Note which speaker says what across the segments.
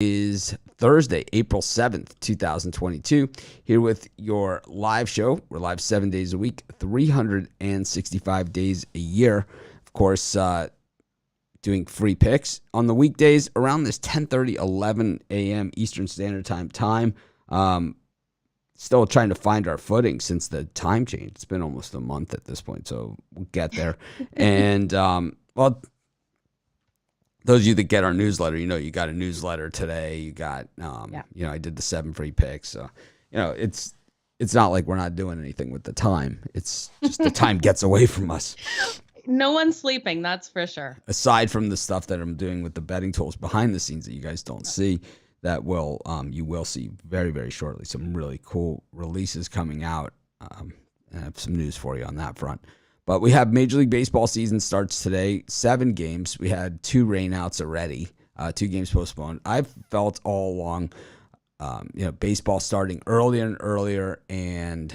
Speaker 1: Is Thursday, April 7th, 2022. Here with your live show. We're live 7 days a week, 365 days a year. Of course, doing free picks on the weekdays around this 10:30, 11 a.m. Eastern Standard Time. Still trying to find our footing since the time change. It's been almost a month at this point, so we'll get there. And, those of you that get our newsletter, you got a newsletter today. You got, I did the 7 free picks. So, it's not like we're not doing anything with the time. It's just the time gets away from us.
Speaker 2: No one's sleeping, that's for sure.
Speaker 1: Aside from the stuff that I'm doing with the betting tools behind the scenes that you guys don't see, that you will see very, very shortly. Some really cool releases coming out. And I have some news for you on that front. But we have Major League Baseball season starts today. 7 games. We had 2 rainouts already. 2 games postponed. I've felt all along, baseball starting earlier and earlier, and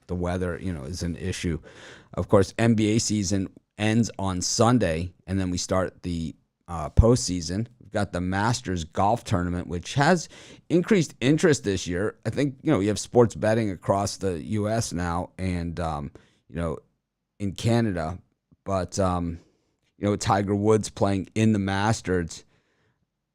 Speaker 1: the weather, is an issue. Of course, NBA season ends on Sunday, and then we start the postseason. We've got the Masters golf tournament, which has increased interest this year. I think, you have sports betting across the U.S. now, and, in Canada, but Tiger Woods playing in the Masters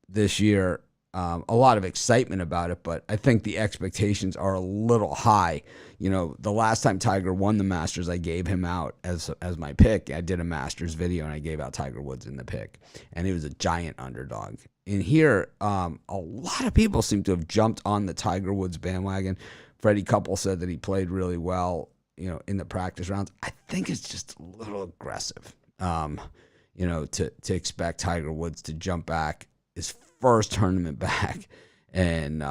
Speaker 1: this year, a lot of excitement about it, but I think the expectations are a little high. The last time Tiger won the Masters, I gave him out as my pick. I did a Masters video and I gave out Tiger Woods in the pick, and he was a giant underdog. In here, a lot of people seem to have jumped on the Tiger Woods bandwagon. Freddie Couple said that he played really well, in the practice rounds. I think it's just a little aggressive, to expect Tiger Woods to jump back his first tournament back and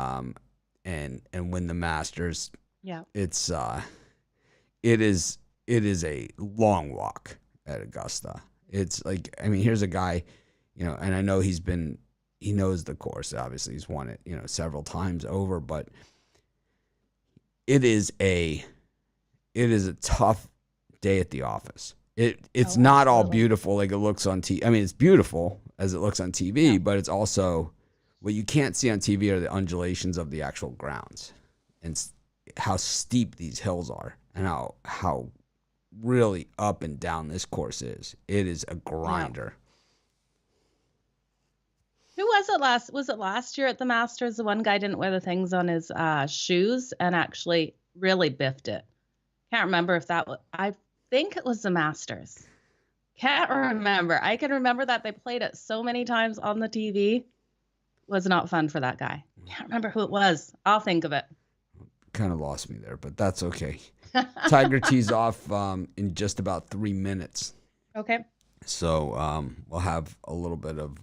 Speaker 1: win the Masters.
Speaker 2: Yeah.
Speaker 1: It is a long walk at Augusta. It's like, here's a guy, and I know he knows the course. Obviously he's won it, several times over, but it is a tough day at the office. It's not all beautiful like it looks on TV. It's beautiful as it looks on TV, but it's also what you can't see on TV are the undulations of the actual grounds and how steep these hills are and how really up and down this course is. It is a grinder.
Speaker 2: Who was it last? Was it last year at the Masters? The one guy didn't wear the things on his shoes and actually really biffed it. Can't remember if that was, I think it was the Masters. Can't remember. I can remember that they played it so many times on the TV. Was not fun for that guy. Can't remember who it was. I'll think of it.
Speaker 1: Kind of lost me there, but that's okay. Tiger tees off in just about 3 minutes.
Speaker 2: Okay.
Speaker 1: So we'll have a little bit of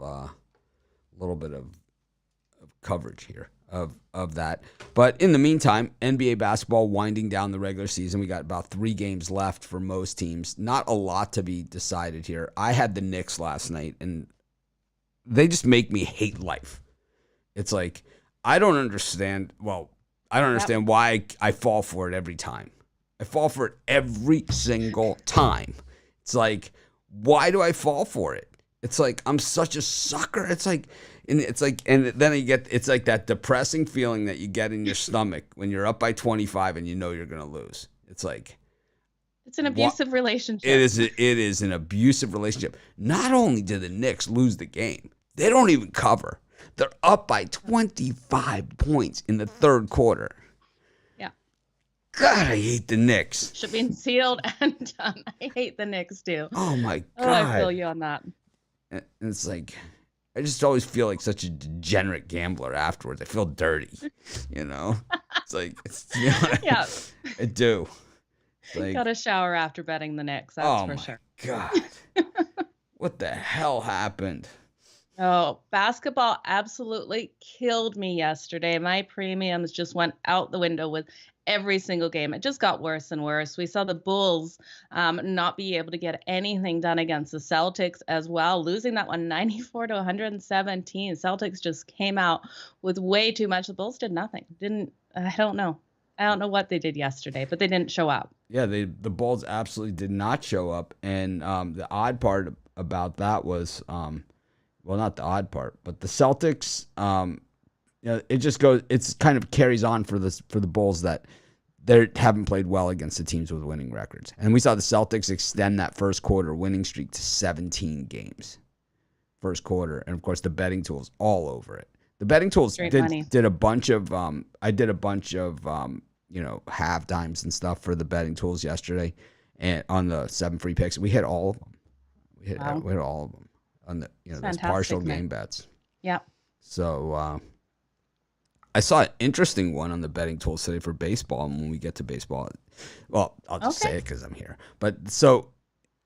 Speaker 1: coverage here of that. But in the meantime, NBA basketball winding down the regular season. We got about 3 games left for most teams. Not a lot to be decided here. I had the Knicks last night, and they just make me hate life. It's like, I don't understand why I fall for it every time. I fall for it every single time. It's like, why do I fall for it? It's like, I'm such a sucker. It's like then it's like that depressing feeling that you get in your stomach when you're up by 25 and you know you're going to lose. It's like,
Speaker 2: it's an abusive relationship.
Speaker 1: It is an abusive relationship. Not only do the Knicks lose the game, they don't even cover. They're up by 25 points in the third quarter.
Speaker 2: Yeah.
Speaker 1: God, I hate the Knicks.
Speaker 2: Should be sealed and done. I hate the Knicks too.
Speaker 1: Oh my God.
Speaker 2: Oh, I feel you on that.
Speaker 1: And it's like, I just always feel like such a degenerate gambler afterwards. I feel dirty, It's like,
Speaker 2: Yeah.
Speaker 1: I do. Like,
Speaker 2: got a shower after betting the Knicks. That's for sure.
Speaker 1: God. What the hell happened?
Speaker 2: Oh, basketball absolutely killed me yesterday. My premiums just went out the window with every single game. It just got worse and worse. We saw the Bulls not be able to get anything done against the Celtics as well, losing that one 94 to 117. Celtics just came out with way too much. The Bulls did nothing. I don't know what they did yesterday, but they didn't show up.
Speaker 1: Yeah, the Bulls absolutely did not show up. And the odd part about that was well, not the odd part, but the Celtics, it just goes, it's kind of carries on for the Bulls that they haven't played well against the teams with winning records. And we saw the Celtics extend that first quarter winning streak to 17 games. First quarter. And of course the betting tools all over it. The betting tools did a bunch of I did a bunch of half times and stuff for the betting tools yesterday, and on the 7 free picks. We hit all of them. We hit all of them on the those partial game bets.
Speaker 2: Yeah.
Speaker 1: So I saw an interesting one on the betting tools today for baseball. And when we get to baseball, well, I'll just say it because I'm here. But so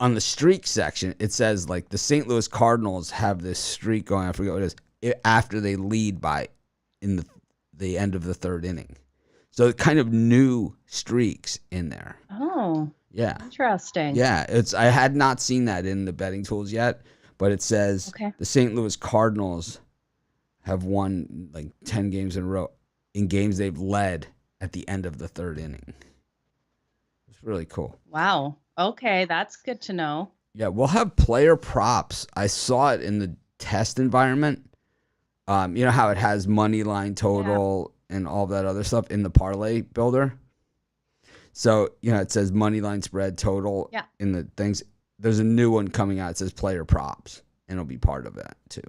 Speaker 1: on the streak section, it says like the St. Louis Cardinals have this streak going. I forget what it is. After they lead by in the end of the third inning. So kind of new streaks in there.
Speaker 2: Oh.
Speaker 1: Yeah.
Speaker 2: Interesting.
Speaker 1: Yeah. I had not seen that in the betting tools yet, but it says the St. Louis Cardinals have won like 10 games in a row in games they've led at the end of the third inning. It's really cool.
Speaker 2: Wow. Okay, that's good to know.
Speaker 1: Yeah, we'll have player props. I saw it in the test environment. You know how it has money line total and all that other stuff in the parlay builder? So, it says money line spread total in the things. There's a new one coming out. It says player props, and it'll be part of that too.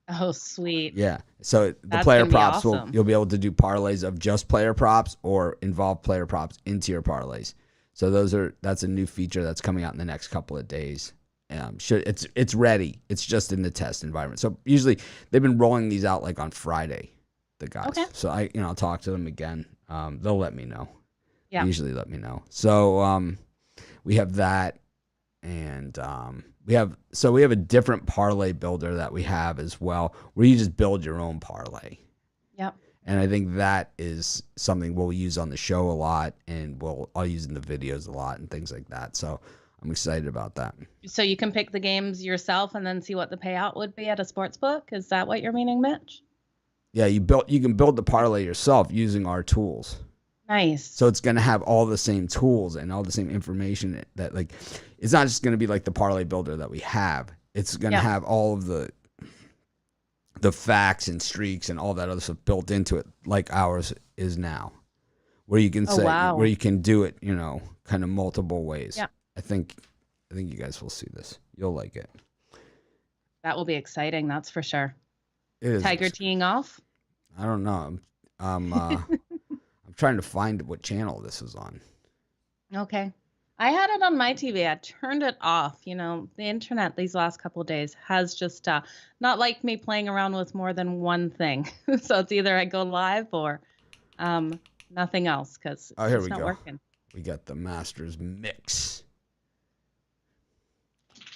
Speaker 2: Oh, sweet.
Speaker 1: Yeah. So the player props you'll be able to do parlays of just player props or involve player props into your parlays. So that's a new feature that's coming out in the next couple of days. It's ready. It's just in the test environment. So usually they've been rolling these out like on Friday, the guys. Okay. So I'll talk to them again. They'll let me know. Yeah. They usually let me know. So we have that, and we have a different parlay builder that we have as well, where you just build your own parlay.
Speaker 2: Yep.
Speaker 1: And I think that is something we'll use on the show a lot, and I'll use in the videos a lot and things like that. So I'm excited about that.
Speaker 2: So you can pick the games yourself and then see what the payout would be at a sports book? Is that what you're meaning, Mitch?
Speaker 1: Yeah, you can build the parlay yourself using our tools.
Speaker 2: Nice.
Speaker 1: So it's going to have all the same tools and all the same information that like, it's not just going to be like the parlay builder that we have. It's going to have all of the facts and streaks and all that other stuff built into it, like ours is now, where you can where you can do it, kind of multiple ways. Yeah. I think you guys will see this. You'll like it.
Speaker 2: That will be exciting. That's for sure.
Speaker 1: It is.
Speaker 2: Tiger teeing off?
Speaker 1: I don't know. I'm trying to find what channel this is on.
Speaker 2: Okay. I had it on my TV. I turned it off. The internet these last couple of days has just not liked me playing around with more than one thing. So it's either I go live or nothing else because it's not working.
Speaker 1: We got the Masters Mix.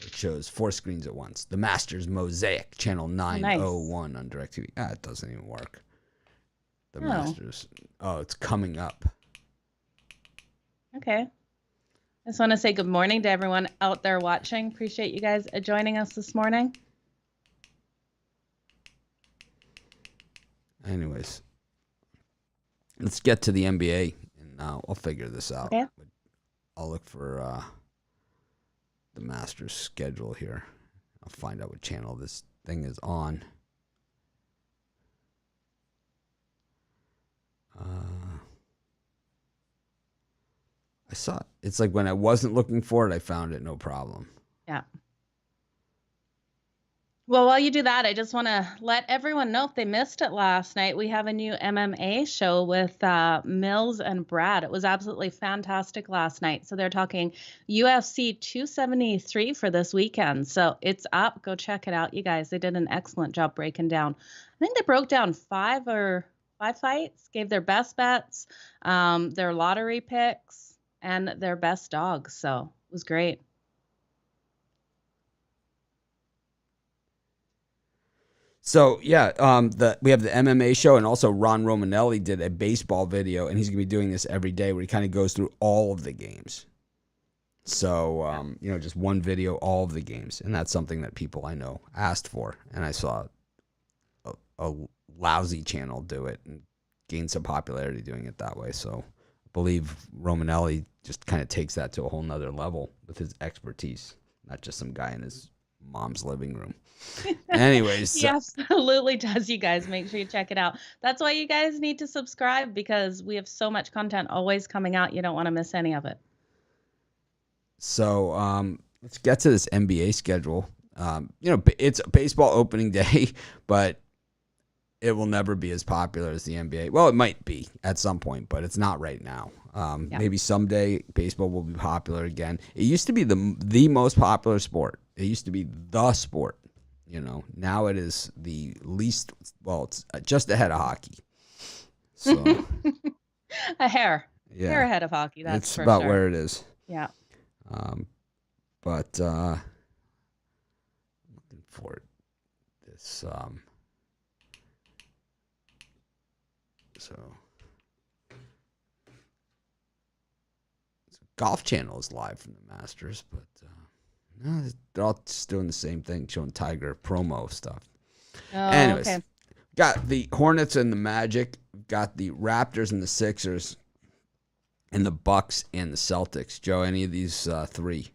Speaker 1: It shows 4 screens at once. The Masters Mosaic, channel 901 on DirecTV. It doesn't even work. The Masters. Oh, it's coming up.
Speaker 2: Okay. I just want to say good morning to everyone out there watching. Appreciate you guys joining us this morning.
Speaker 1: Anyways, let's get to the NBA, and I'll figure this out. Okay. I'll look for the Masters schedule here. I'll find out what channel this thing is on. I saw it. It's like when I wasn't looking for it, I found it, no problem.
Speaker 2: Yeah. Well, while you do that, I just want to let everyone know if they missed it last night, we have a new MMA show with Mills and Brad. It was absolutely fantastic last night. So they're talking UFC 273 for this weekend. So it's up. Go check it out, you guys. They did an excellent job breaking down. I think they broke down 5 fights, gave their best bets, their lottery picks, and their best dogs. So it was great.
Speaker 1: So, yeah, we have the MMA show, and also Ron Romanelli did a baseball video, and he's going to be doing this every day where he kind of goes through all of the games. So, just one video, all of the games. And that's something that people I know asked for. And I saw a lousy channel do it and gain some popularity doing it that way. So I believe Romanelli just kind of takes that to a whole nother level with his expertise, not just some guy in his mom's living room. Anyways.
Speaker 2: He absolutely does, you guys. Make sure you check it out. That's why you guys need to subscribe, because we have so much content always coming out. You don't want to miss any of it.
Speaker 1: So let's get to this NBA schedule. It's baseball opening day, but it will never be as popular as the NBA. Well, it might be at some point, but it's not right now. Maybe someday baseball will be popular again. It used to be the most popular sport. It used to be the sport. Now it is the least. Well, it's just ahead of hockey. So
Speaker 2: a hair ahead of hockey. That's
Speaker 1: it's
Speaker 2: for
Speaker 1: about
Speaker 2: sure.
Speaker 1: where it is.
Speaker 2: Yeah.
Speaker 1: But looking for this. So Golf Channel is live from the Masters, but no, they're all just doing the same thing, showing Tiger promo stuff. Anyways,
Speaker 2: okay.
Speaker 1: Got the Hornets and the Magic, got the Raptors and the Sixers, and the Bucks and the Celtics. Joe, any of these three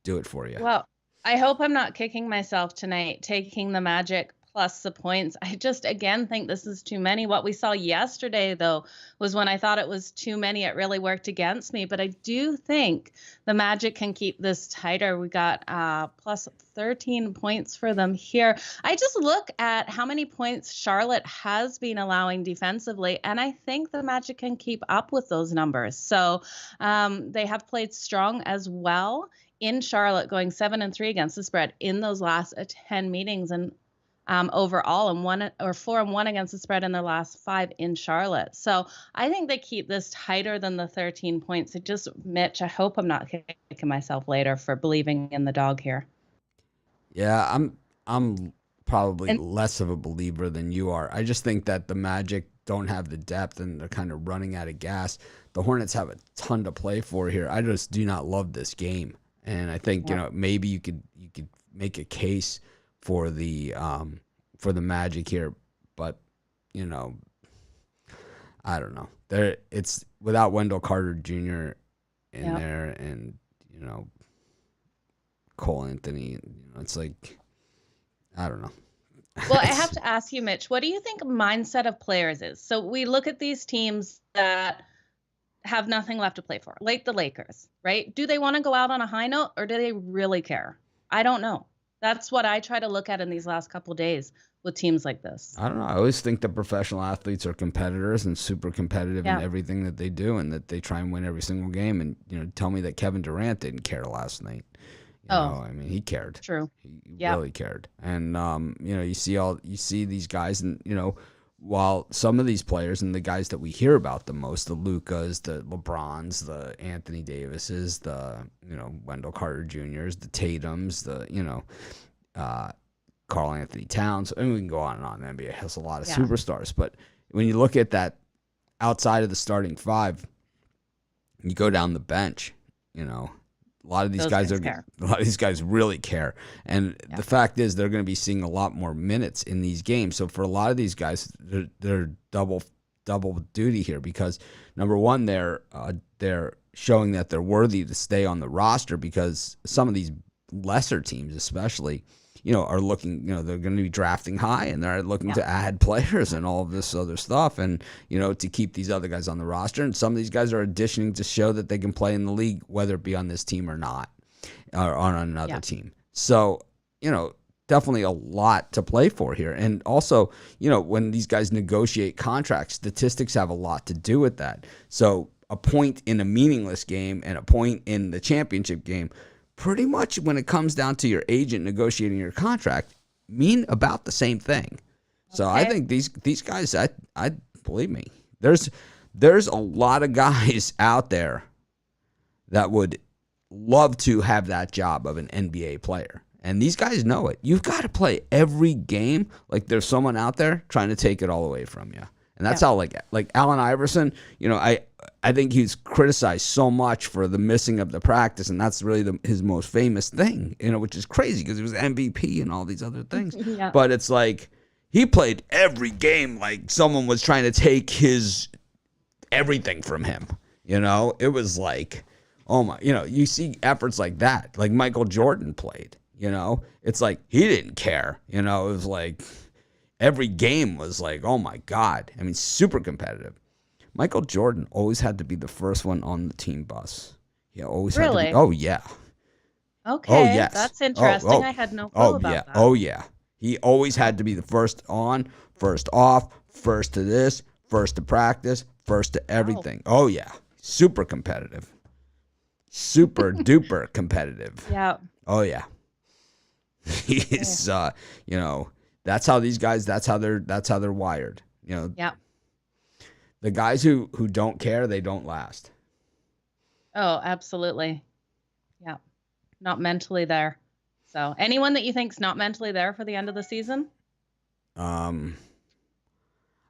Speaker 1: do it for you?
Speaker 2: Well, I hope I'm not kicking myself tonight taking the Magic plus the points. I just, again, think this is too many. What we saw yesterday, though, was when I thought it was too many, it really worked against me. But I do think the Magic can keep this tighter. We got plus 13 points for them here. I just look at how many points Charlotte has been allowing defensively, and I think the Magic can keep up with those numbers. So they have played strong as well in Charlotte, going 7-3 against the spread in those last 10 meetings, and overall, and 4-1 against the spread in their last 5 in Charlotte. So I think they keep this tighter than the 13 points. It just, Mitch, I hope I'm not kicking myself later for believing in the dog here.
Speaker 1: Yeah, I'm probably less of a believer than you are. I just think that the Magic don't have the depth and they're kind of running out of gas. The Hornets have a ton to play for here. I just do not love this game. And I think, maybe you could make a case for the Magic here, but I don't know. It's without Wendell Carter Jr. in there, and Cole Anthony. It's like, I don't know.
Speaker 2: Well, I have to ask you, Mitch, what do you think mindset of players is? So we look at these teams that have nothing left to play for, like the Lakers, right? Do they want to go out on a high note, or do they really care? I don't know. That's what I try to look at in these last couple of days with teams like this.
Speaker 1: I don't know. I always think that professional athletes are competitors and super competitive in everything that they do, and that they try and win every single game. And tell me that Kevin Durant didn't care last night. I mean, he cared.
Speaker 2: True.
Speaker 1: He really cared. And you see these guys, and while some of these players and the guys that we hear about the most, the Lucas, the LeBrons, the Anthony Davises, the Wendell Carter Jr.'s, the Tatums, the Karl Anthony Towns. I mean, we can go on and on. The NBA has a lot of superstars, but when you look at that outside of the starting five, you go down the bench. A lot of these guys really care. And the fact is, they're going to be seeing a lot more minutes in these games. So for a lot of these guys, they're double duty here, because number one, they're showing that they're worthy to stay on the roster, because some of these lesser teams, especially, are looking, they're going to be drafting high, and they're looking to add players and all of this other stuff, and, to keep these other guys on the roster. And some of these guys are auditioning to show that they can play in the league, whether it be on this team or not, or on another team. So, definitely a lot to play for here. And also, when these guys negotiate contracts, statistics have a lot to do with that. So a point in a meaningless game and a point in the championship game, pretty much when it comes down to your agent negotiating your contract, mean about the same thing. So I think these guys, I believe me, there's a lot of guys out there that would love to have that job of an NBA player. And these guys know it. You've got to play every game like there's someone out there trying to take it all away from you. And that's how, like Allen Iverson, I think he's criticized so much for the missing of the practice, and that's really his most famous thing, which is crazy because he was MVP and all these other things. But it's like he played every game like someone was trying to take his everything from him. It was like, oh my, you see efforts like that, like Michael Jordan played. It's like he didn't care. It was like every game was like, oh my God. I mean, super competitive. Michael Jordan always had to be the first one on the team bus. He always had to be.
Speaker 2: Really?
Speaker 1: Oh, yeah.
Speaker 2: Okay.
Speaker 1: Oh, yes.
Speaker 2: That's interesting. I had no clue about that.
Speaker 1: Oh, yeah. He always had to be the first on, first off, first to this, first to practice, first to everything.
Speaker 2: Wow.
Speaker 1: Oh, yeah. Super competitive. Super duper competitive.
Speaker 2: Yeah.
Speaker 1: Oh, yeah. He's, that's how these guys, that's how they're wired.
Speaker 2: Yeah.
Speaker 1: The guys who don't care, they don't last.
Speaker 2: Oh, absolutely. Yeah. Not mentally there. So anyone that you think's not mentally there for the end of the season?
Speaker 1: I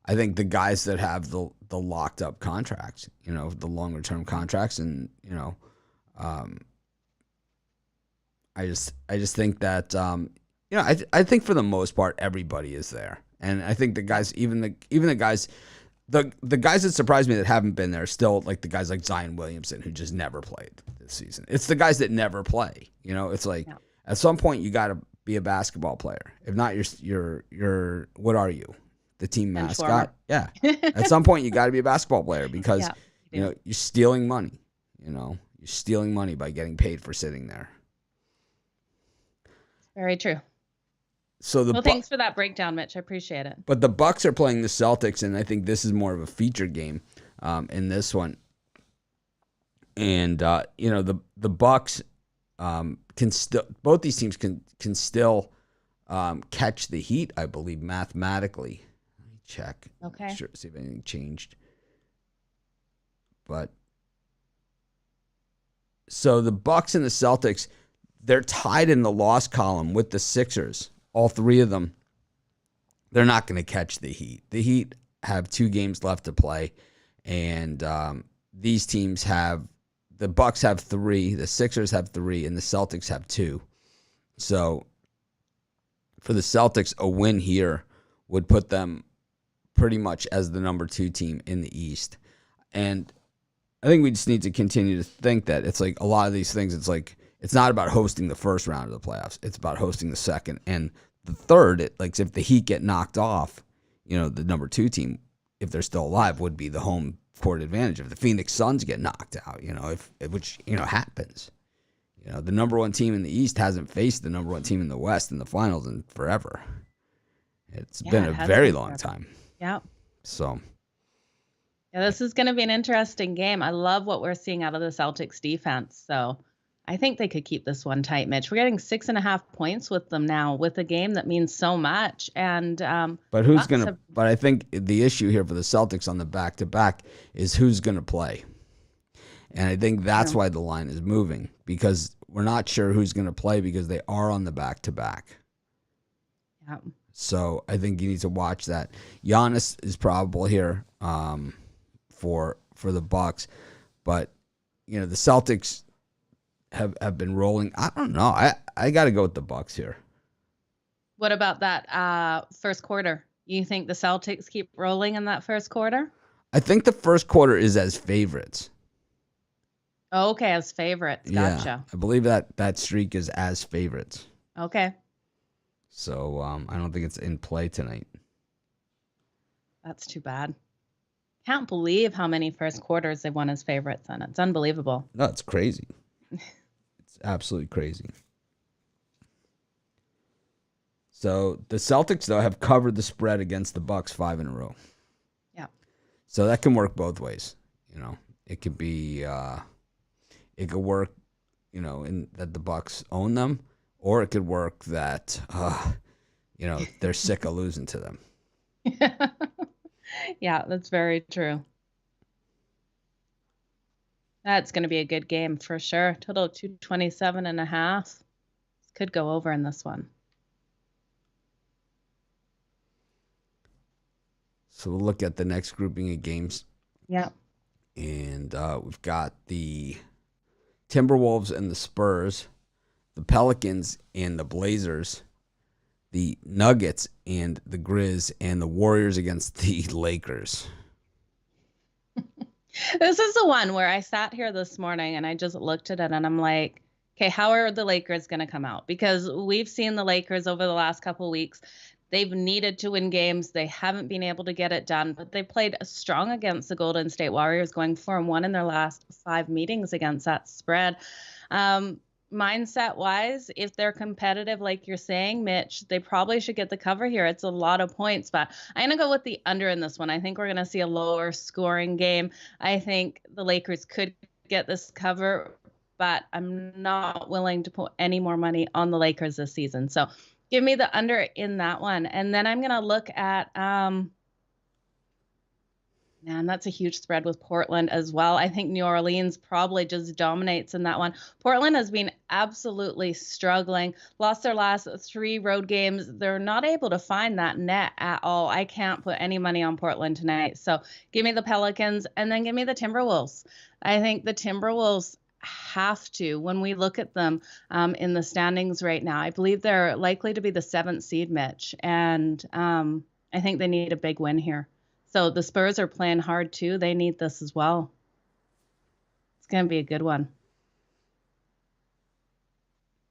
Speaker 1: think the guys that have the locked up contracts, the longer term contracts, and I just think that I think for the most part everybody is there, and I think the guys, even the guys. The guys that surprise me that haven't been there still, like the guys like Zion Williamson, who just never played this season. It's the guys that never play. It's like at some point you got to be a basketball player. If not, you're what are you? The team mascot? Yeah. At some point you got to be a basketball player because you're stealing money. You're stealing money by getting paid for sitting there.
Speaker 2: Very true.
Speaker 1: So
Speaker 2: thanks for that breakdown, Mitch. I appreciate it.
Speaker 1: But the Bucks are playing the Celtics, and I think this is more of a feature game in this one. And the Bucks can still, both these teams can still catch the Heat, I believe, mathematically. Let me check.
Speaker 2: Okay.
Speaker 1: Sure, see if anything changed. But so the Bucks and the Celtics, they're tied in the loss column with the Sixers. All three of them, they're not going to catch the Heat. The Heat have 2 games left to play, and these teams the Bucks have 3, the Sixers have 3, and the Celtics have 2. So for the Celtics, a win here would put them pretty much as the number 2 team in the East. And I think we just need to continue to think that it's like a lot of these things, it's like, it's not about hosting the first round of the playoffs. It's about hosting the second and the third. Like if the Heat get knocked off, the number 2 team, if they're still alive, would be the home court advantage. If the Phoenix Suns get knocked out, which happens, the number 1 team in the East hasn't faced the number 1 team in the West in the finals in forever. It's been a very long time.
Speaker 2: Yeah.
Speaker 1: So.
Speaker 2: Yeah, this is going to be an interesting game. I love what we're seeing out of the Celtics defense. So I think they could keep this one tight, Mitch. We're getting 6.5 points with them now, with a game that means so much. And
Speaker 1: but I think the issue here for the Celtics on the back-to-back is who's going to play, and I think that's why the line is moving, because we're not sure who's going to play because they are on the back-to-back.
Speaker 2: Yeah.
Speaker 1: So I think you need to watch that. Giannis is probable here for the Bucks, but the Celtics have been rolling. I don't know. I got to go with the Bucks here.
Speaker 2: What about that first quarter? You think the Celtics keep rolling in that first quarter?
Speaker 1: I think the first quarter is as favorites.
Speaker 2: Oh, okay, as favorites. Gotcha.
Speaker 1: Yeah, I believe that streak is as favorites.
Speaker 2: Okay.
Speaker 1: So I don't think it's in play tonight.
Speaker 2: That's too bad. Can't believe how many first quarters they won as favorites in. It's unbelievable.
Speaker 1: No, it's crazy. It's absolutely crazy. So the Celtics, though, have covered the spread against the Bucks 5 in a row.
Speaker 2: Yeah.
Speaker 1: So that can work both ways. It could be, it could work, in that the Bucks own them, or it could work that, they're sick of losing to them.
Speaker 2: Yeah, that's very true. That's going to be a good game for sure. Total 227.5. Could go over in this one.
Speaker 1: So we'll look at the next grouping of games.
Speaker 2: Yeah.
Speaker 1: And we've got the Timberwolves and the Spurs, the Pelicans and the Blazers, the Nuggets and the Grizz, and the Warriors against the Lakers.
Speaker 2: This is the one where I sat here this morning and I just looked at it and I'm like, Okay, how are the Lakers going to come out? Because we've seen the Lakers over the last couple of weeks. They've needed to win games. They haven't been able to get it done, but they played strong against the Golden State Warriors, going 4-1 in their last 5 meetings against that spread. Mindset-wise, if they're competitive, like you're saying, Mitch, they probably should get the cover here. It's a lot of points, but I'm going to go with the under in this one. I think we're going to see a lower scoring game. I think the Lakers could get this cover, but I'm not willing to put any more money on the Lakers this season. So give me the under in that one. And then I'm going to look at, man, that's a huge spread with Portland as well. I think New Orleans probably just dominates in that one. Portland has been absolutely struggling, lost their last 3 road games. They're not able to find that net at all. I can't put any money on Portland tonight. So give me the Pelicans and then give me the Timberwolves. I think the Timberwolves have to, when we look at them in the standings right now, I believe they're likely to be the 7th seed, Mitch. And I think they need a big win here. So the Spurs are playing hard too. They need this as well. It's going to be a good one.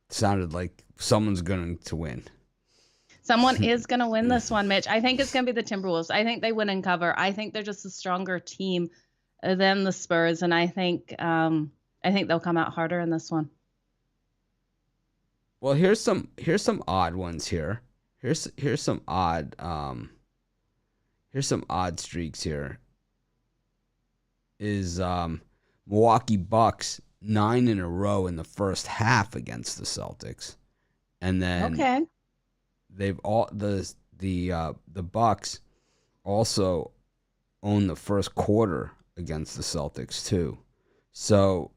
Speaker 1: Sounded like someone's going to win.
Speaker 2: Someone is going to win this one, Mitch. I think it's going to be the Timberwolves. I think they win and cover. I think they're just a stronger team than the Spurs, and I think they'll come out harder in this one.
Speaker 1: Well, here's some odd ones here. Here's some odd streaks here. Is Milwaukee Bucks 9 in a row in the first half against the Celtics, and then they've all the Bucks also own the first quarter against the Celtics too. So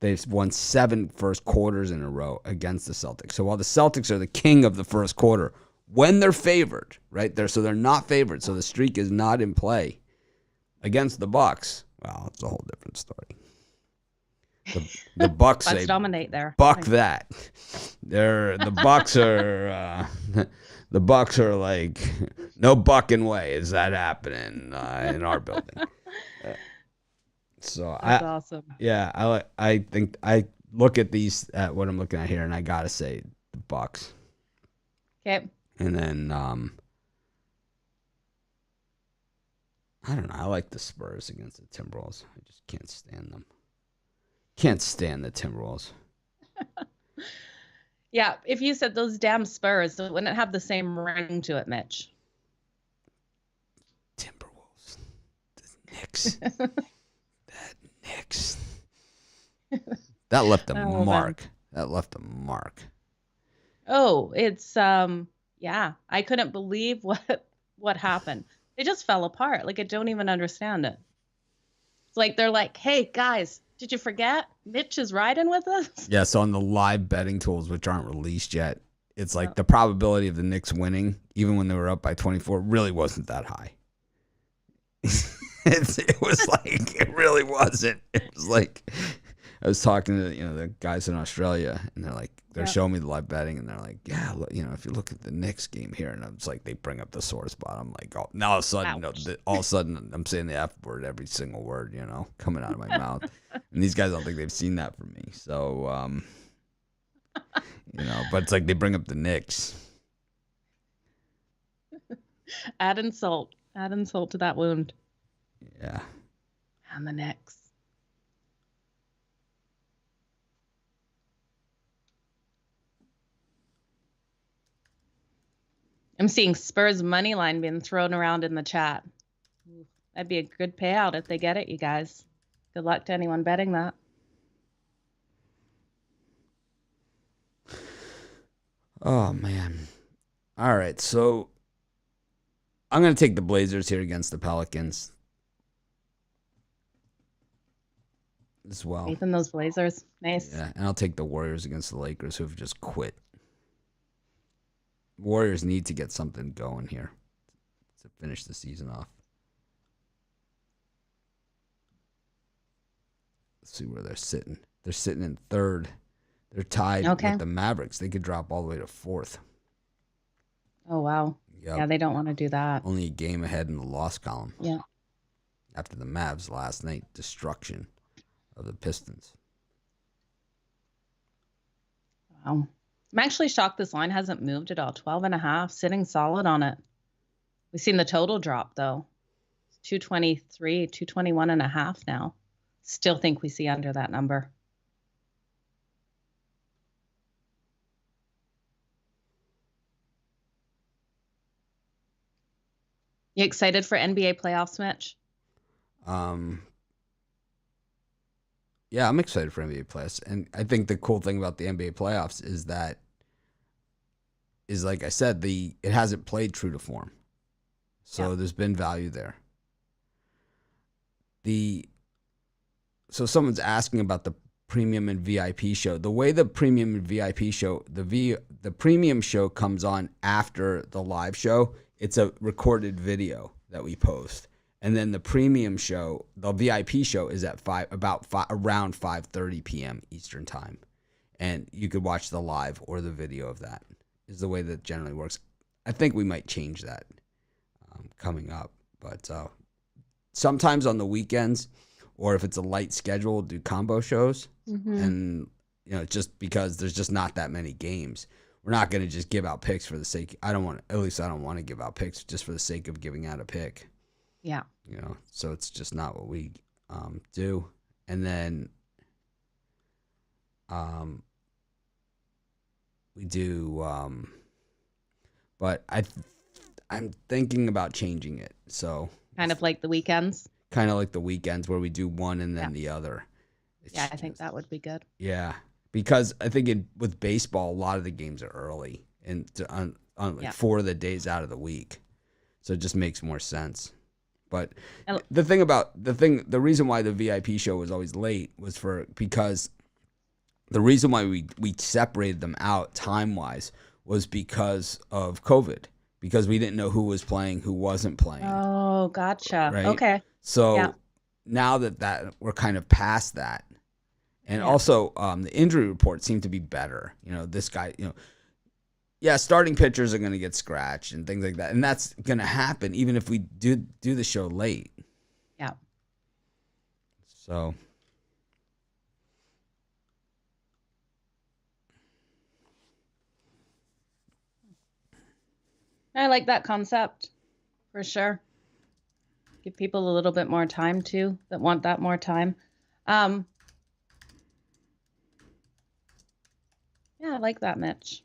Speaker 1: they've won 7 first quarters in a row against the Celtics. So while the Celtics are the king of the first quarter, when they're favored, right there, so they're not favored, so the streak is not in play against the Bucks. Well, it's a whole different story. The Bucks say
Speaker 2: dominate there.
Speaker 1: Buck that. The Bucks are the Bucks are like, no bucking way is that happening in our building. So
Speaker 2: that's awesome.
Speaker 1: Yeah, I think I look at these at what I'm looking at here, and I gotta say the Bucks.
Speaker 2: Okay.
Speaker 1: And then I don't know. I like the Spurs against the Timberwolves. I just can't stand them. Can't stand the Timberwolves.
Speaker 2: Yeah, if you said those damn Spurs, it wouldn't have the same ring to it, Mitch.
Speaker 1: Timberwolves. The Knicks. Knicks. That left a mark. Man. That left a mark.
Speaker 2: Oh, it's yeah. I couldn't believe what happened. They just fell apart. Like I don't even understand it. It's like they're like, "Hey guys, did you forget? Mitch is riding with us?"
Speaker 1: Yeah, so on the live betting tools, which aren't released yet, it's like the probability of the Knicks winning, even when they were up by 24, really wasn't that high. It was like, it really wasn't. It was like, I was talking to the guys in Australia, and they're showing me the live betting, and they're like, yeah, look, if you look at the Knicks game here, and it's like they bring up the sore spot. I'm like, oh, now all of a sudden, I'm saying the F word every single word, coming out of my mouth, and these guys don't think they've seen that from me. So, but it's like they bring up the Knicks.
Speaker 2: Add insult to that wound.
Speaker 1: Yeah.
Speaker 2: And the Knicks. I'm seeing Spurs money line being thrown around in the chat. That'd be a good payout if they get it, you guys. Good luck to anyone betting that.
Speaker 1: Oh, man. All right, so I'm going to take the Blazers here against the Pelicans as well.
Speaker 2: Even those Blazers. Nice.
Speaker 1: Yeah, and I'll take the Warriors against the Lakers, who have just quit. Warriors need to get something going here to finish the season off. Let's see where they're sitting. They're sitting in 3rd. They're tied with the Mavericks. They could drop all the way to 4th.
Speaker 2: Oh, wow. Yep. Yeah, they don't want to do that.
Speaker 1: Only a game ahead in the loss column.
Speaker 2: Yeah.
Speaker 1: After the Mavs last night destruction of the Pistons.
Speaker 2: Wow. I'm actually shocked this line hasn't moved at all. 12.5, sitting solid on it. We've seen the total drop though. 223, 221.5 now. Still think we see under that number. You excited for NBA playoffs, Mitch?
Speaker 1: Yeah, I'm excited for NBA playoffs. And I think the cool thing about the NBA playoffs is like I said, it hasn't played true to form. So there's been value there. So someone's asking about the premium and VIP show. The way the premium and VIP show, the premium show comes on after the live show. It's a recorded video that we post. And then the premium show, the VIP show, is at around 5:30 p.m. Eastern time, and you could watch the live or the video of that. Is the way that generally works. I think we might change that coming up, but sometimes on the weekends, or if it's a light schedule, we'll do combo shows, and just because there's just not that many games, we're not going to just give out picks for the sake. I don't want to give out picks just for the sake of giving out a pick.
Speaker 2: Yeah.
Speaker 1: So it's just not what we do. And then we do, but I'm thinking about changing it. So
Speaker 2: kind of like the weekends.
Speaker 1: Kind of like the weekends where we do one and then the other.
Speaker 2: I think that would be good.
Speaker 1: Yeah, because I think with baseball, a lot of the games are early and on 4 of the days out of the week, so it just makes more sense. But the reason why the VIP show was always late was because the reason why we separated them out time-wise was because of COVID, because we didn't know who was playing, who wasn't playing.
Speaker 2: Oh, gotcha.
Speaker 1: Right?
Speaker 2: Okay.
Speaker 1: So now that we're kind of past that, and also the injury reports seem to be better. This guy, starting pitchers are going to get scratched and things like that. And that's going to happen even if we do the show late.
Speaker 2: Yeah.
Speaker 1: So.
Speaker 2: I like that concept for sure. Give people a little bit more time too, that want that more time. Yeah, I like that, Mitch.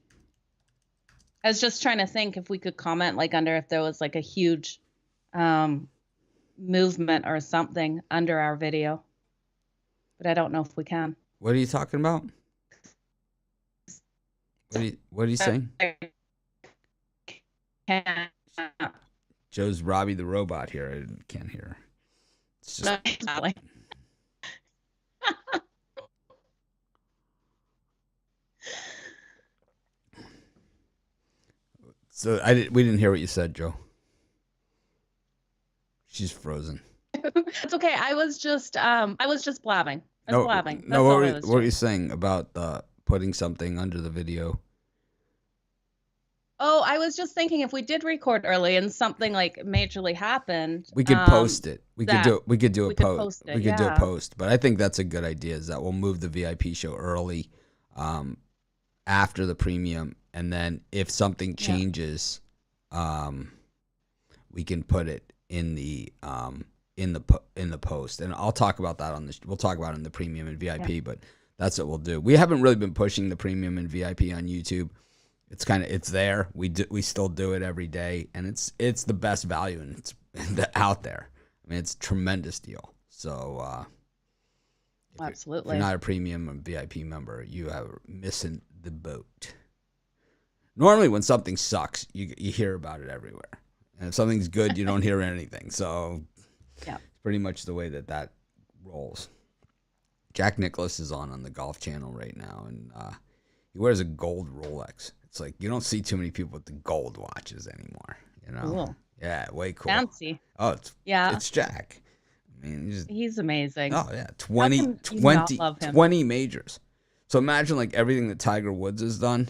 Speaker 2: I was just trying to think if we could comment under if there was a huge movement or something under our video, but I don't know if we can.
Speaker 1: What are you talking about? What are you saying? Joe's Robbie the robot here. I can't hear. It's just. So we didn't hear what you said, Joe. She's frozen.
Speaker 2: It's okay. I was just blabbing. Blabbing.
Speaker 1: No, what were you saying about putting something under the video?
Speaker 2: Oh, I was just thinking if we did record early and something majorly happened,
Speaker 1: we could post it. We could do a post.
Speaker 2: We
Speaker 1: could do a post. But I think that's a good idea. Is that we'll move the VIP show early, after the premium, and then if something changes, we can put it in the post. And I'll talk about that we'll talk about it in the premium and VIP. But that's what we'll do. We haven't really been pushing the premium and VIP on YouTube. It's there. We still do it every day, and it's the best value, and it's out there. I mean, it's a tremendous deal. So
Speaker 2: absolutely,
Speaker 1: if you're not a premium or VIP member, you are missing the boat. Normally, when something sucks, you hear about it everywhere, and if something's good, you don't hear anything. So it's pretty much the way that rolls. Jack Nicklaus is on the Golf Channel right now, and he wears a gold Rolex. It's like you don't see too many people with the gold watches anymore.
Speaker 2: Cool.
Speaker 1: Yeah, way cool.
Speaker 2: Fancy.
Speaker 1: Oh, it's Jack. I mean,
Speaker 2: he's amazing.
Speaker 1: Oh yeah, 20 majors. So imagine everything that Tiger Woods has done,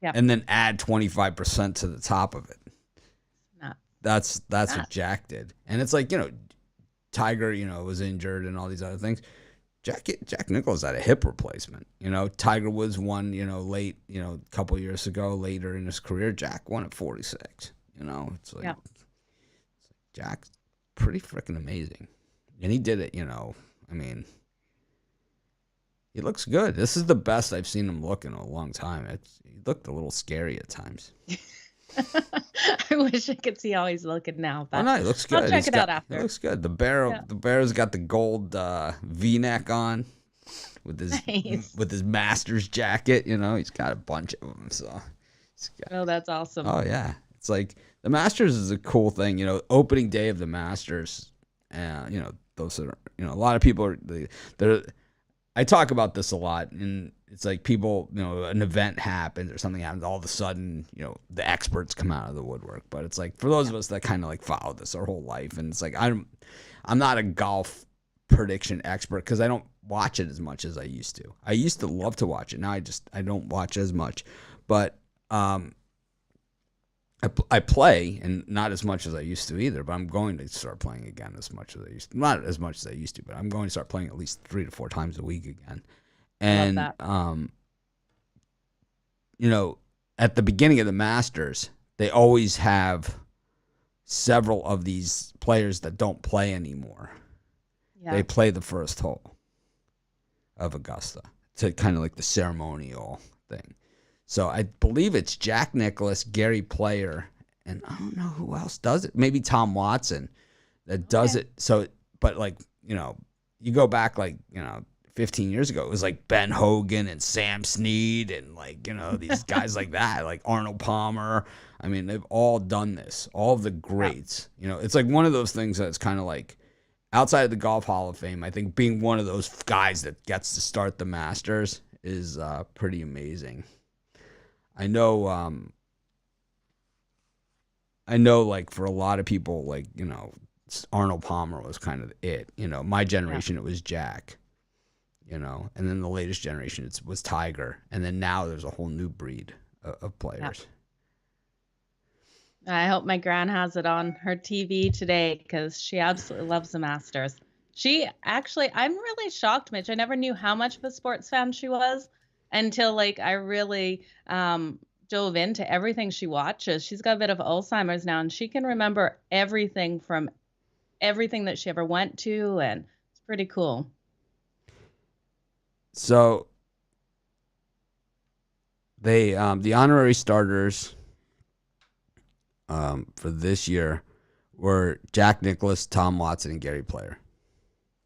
Speaker 1: and then add 25% to the top of it. That's what Jack did, and it's Tiger, was injured and all these other things. Jack Nicklaus had a hip replacement. Tiger Woods won, late, a couple years ago, later in his career. Jack won at 46. It's like Jack's pretty freaking amazing. And he did it, I mean, he looks good. This is the best I've seen him look in a long time. He looked a little scary at times.
Speaker 2: I wish I could see how he's looking now. But
Speaker 1: no, he looks good.
Speaker 2: I'll check it out after.
Speaker 1: He looks good. The Bear's got the gold V-neck on with his Masters jacket. He's got a bunch of them. So,
Speaker 2: that's awesome.
Speaker 1: Oh yeah, it's like the Masters is a cool thing. Opening day of the Masters. Those are a lot of people they're. I talk about this a lot, and it's like people, an event happens or something happens, all of a sudden, the experts come out of the woodwork. But it's like for those of us that kind of like follow this our whole life, and it's like I'm not a golf prediction expert because I don't watch it as much as I used to. I used to love to watch it. Now I don't watch as much, but I play, and not as much as I used to either, but I'm going to start playing again as much as I used to. Not as much as I used to, but I'm going to start playing at least 3 to 4 times a week again. And, at the beginning of the Masters, they always have several of these players that don't play anymore. Yeah. They play the first hole of Augusta to kind of like the ceremonial thing. So I believe it's Jack Nicklaus, Gary Player, and I don't know who else does it. Maybe Tom Watson that does it. So, but you go back 15 years ago, it was like Ben Hogan and Sam Snead and these guys like that, like Arnold Palmer. I mean, they've all done this. All of the greats. It's like one of those things that's kind of like outside of the Golf Hall of Fame. I think being one of those guys that gets to start the Masters is pretty amazing. I know, like for a lot of people, Arnold Palmer was kind of it. My generation, it was Jack. And then the latest generation, was Tiger, and then now there's a whole new breed of players.
Speaker 2: I hope my gran has it on her TV today because she absolutely loves the Masters. I'm really shocked, Mitch. I never knew how much of a sports fan she was until I really dove into everything she watches. She's got a bit of Alzheimer's now, and she can remember everything that she ever went to, and it's pretty cool.
Speaker 1: So they the honorary starters for this year were Jack Nicklaus, Tom Watson, and Gary Player.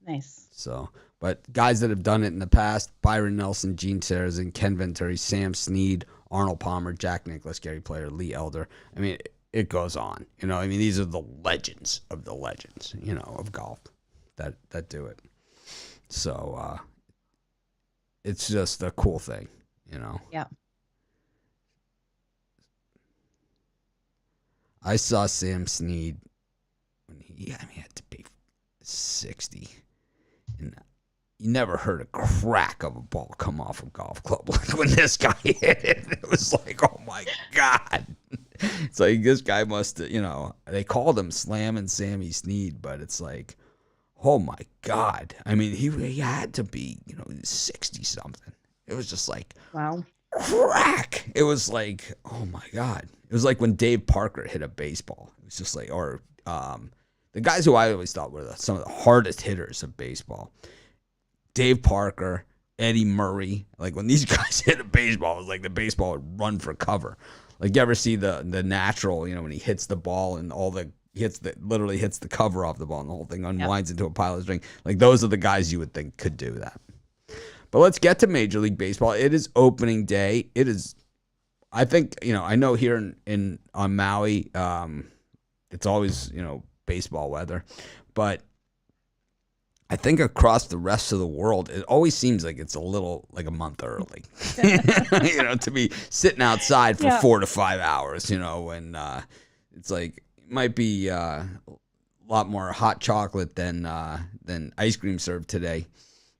Speaker 2: Nice.
Speaker 1: So, but guys that have done it in the past: Byron Nelson, Gene Sarazen, Ken Venturi, Sam Snead, Arnold Palmer, Jack Nicklaus, Gary Player, Lee Elder. I mean, it goes on. These are the legends of the legends, of golf that do it. So it's just a cool thing,
Speaker 2: Yeah.
Speaker 1: I saw Sam Snead when he had to be 60, and you never heard a crack of a ball come off a golf club. Like when this guy hit it was like, oh my God. It's like this guy must have, they called him Slamming Sammy Snead, but it's like, oh my God. I mean, he had to be, 60 something. It was just like,
Speaker 2: wow,
Speaker 1: crack. It was like, oh my God. It was like when Dave Parker hit a baseball. It was just like, or the guys who I always thought were some of the hardest hitters of baseball. Dave Parker, Eddie Murray. Like when these guys hit a baseball, it was like the baseball would run for cover. Like you ever see the Natural, when he hits the ball and literally hits the cover off the ball and the whole thing unwinds into a pile of string. Like those are the guys you would think could do that. But let's get to Major League Baseball. It is opening day. It is, I think, I know here on Maui, it's always, baseball weather, but I think across the rest of the world, it always seems like it's a little like a month early, to be sitting outside for 4 to 5 hours, and it's like, it might be a lot more hot chocolate than ice cream served today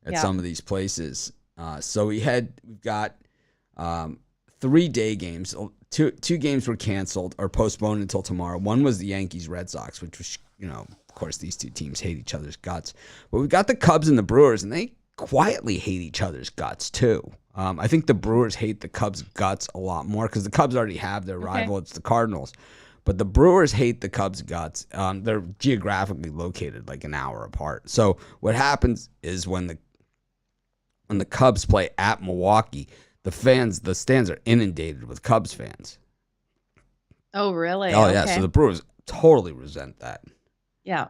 Speaker 1: at some of these places. So we've got 3 day games. Two games were canceled or postponed until tomorrow. One was the Yankees Red Sox, which was, of course, these two teams hate each other's guts. But we've got the Cubs and the Brewers, and they quietly hate each other's guts too. I think the Brewers hate the Cubs' guts a lot more because the Cubs already have their rival. It's the Cardinals. But the Brewers hate the Cubs' guts. They're geographically located like an hour apart. So what happens is when the Cubs play at Milwaukee, the stands are inundated with Cubs fans.
Speaker 2: Oh, really?
Speaker 1: Oh, yeah. So the Brewers totally resent that.
Speaker 2: Yeah.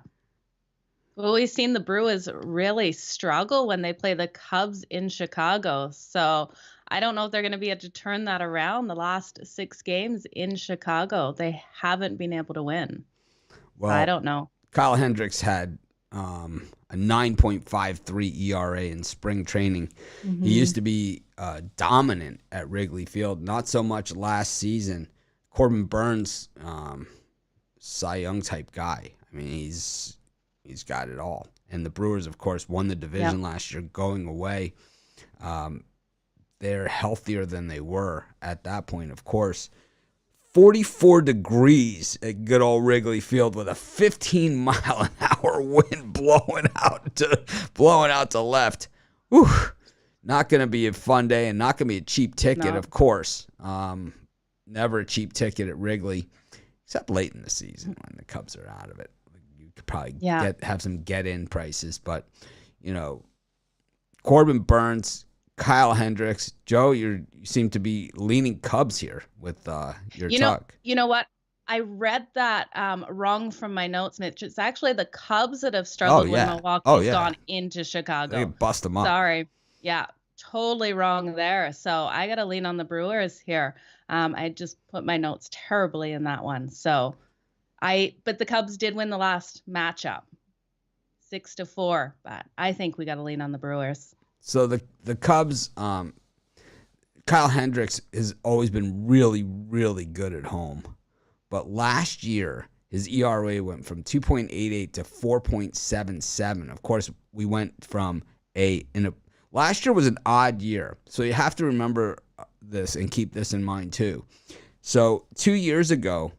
Speaker 2: Well, we've seen the Brewers really struggle when they play the Cubs in Chicago. So I don't know if they're going to be able to turn that around. The last 6 games in Chicago, they haven't been able to win. Well, I don't know.
Speaker 1: Kyle Hendricks had a 9.53 ERA in spring training. Mm-hmm. He used to be dominant at Wrigley Field. Not so much last season. Corbin Burns, Cy Young type guy. I mean, he's got it all. And the Brewers, of course, won the division last year going away. They're healthier than they were at that point, of course. 44 degrees at good old Wrigley Field with a 15-mile-an-hour wind blowing out to left. Whew. Not going to be a fun day and not going to be a cheap ticket, of course. Never a cheap ticket at Wrigley, except late in the season when the Cubs are out of it. You could probably have some get-in prices. But, Corbin Burns, Kyle Hendricks. Joe, you seem to be leaning Cubs here with your talk.
Speaker 2: You know what? I read that wrong from my notes, Mitch. It's actually the Cubs that have struggled when Milwaukee's gone into Chicago.
Speaker 1: They bust them up.
Speaker 2: Sorry. Yeah, totally wrong there. So I got to lean on the Brewers here. I just put my notes terribly in that one. But the Cubs did win the last matchup, 6-4. But I think we got to lean on the Brewers.
Speaker 1: So the Cubs, Kyle Hendricks has always been really, really good at home. But last year, his ERA went from 2.88 to 4.77. Of course, we went from last year was an odd year. So you have to remember this and keep this in mind too. So 2 years ago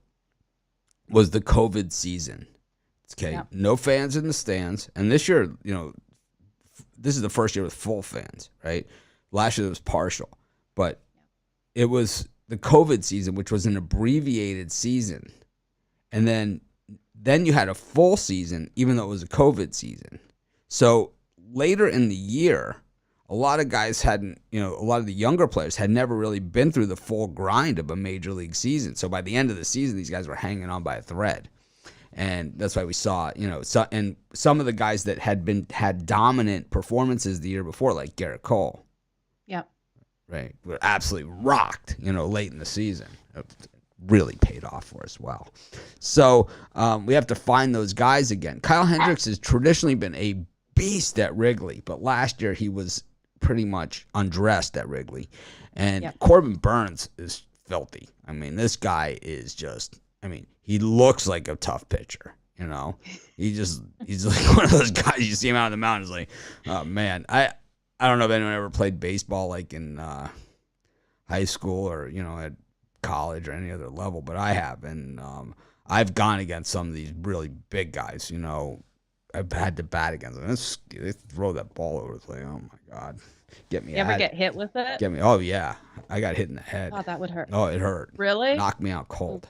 Speaker 1: was the COVID season. Okay, no fans in the stands. And this year, this is the first year with full fans, right? Last year it was partial. But it was the COVID season, which was an abbreviated season. And then you had a full season, even though it was a COVID season. So later in the year, a lot of guys a lot of the younger players had never really been through the full grind of a major league season. So by the end of the season, these guys were hanging on by a thread. And that's why we saw, and some of the guys that had dominant performances the year before, like Garrett Cole.
Speaker 2: Yep.
Speaker 1: Right. Were absolutely rocked, late in the season. It really paid off for us well. So we have to find those guys again. Kyle Hendricks has traditionally been a beast at Wrigley, but last year he was pretty much undressed at Wrigley. And Corbin Burns is filthy. I mean, this guy is he looks like a tough pitcher, he's like one of those guys you see him out on the mountains like, oh man, I don't know if anyone ever played baseball like in high school or, at college or any other level, but I have. And I've gone against some of these really big guys, I've had to bat against them. They throw that ball over. It's like, oh my God. Get me.
Speaker 2: You ever get hit with it?
Speaker 1: Get me. Oh yeah. I got hit in the head.
Speaker 2: Oh, that would hurt.
Speaker 1: Oh, it hurt.
Speaker 2: Really?
Speaker 1: Knocked me out cold.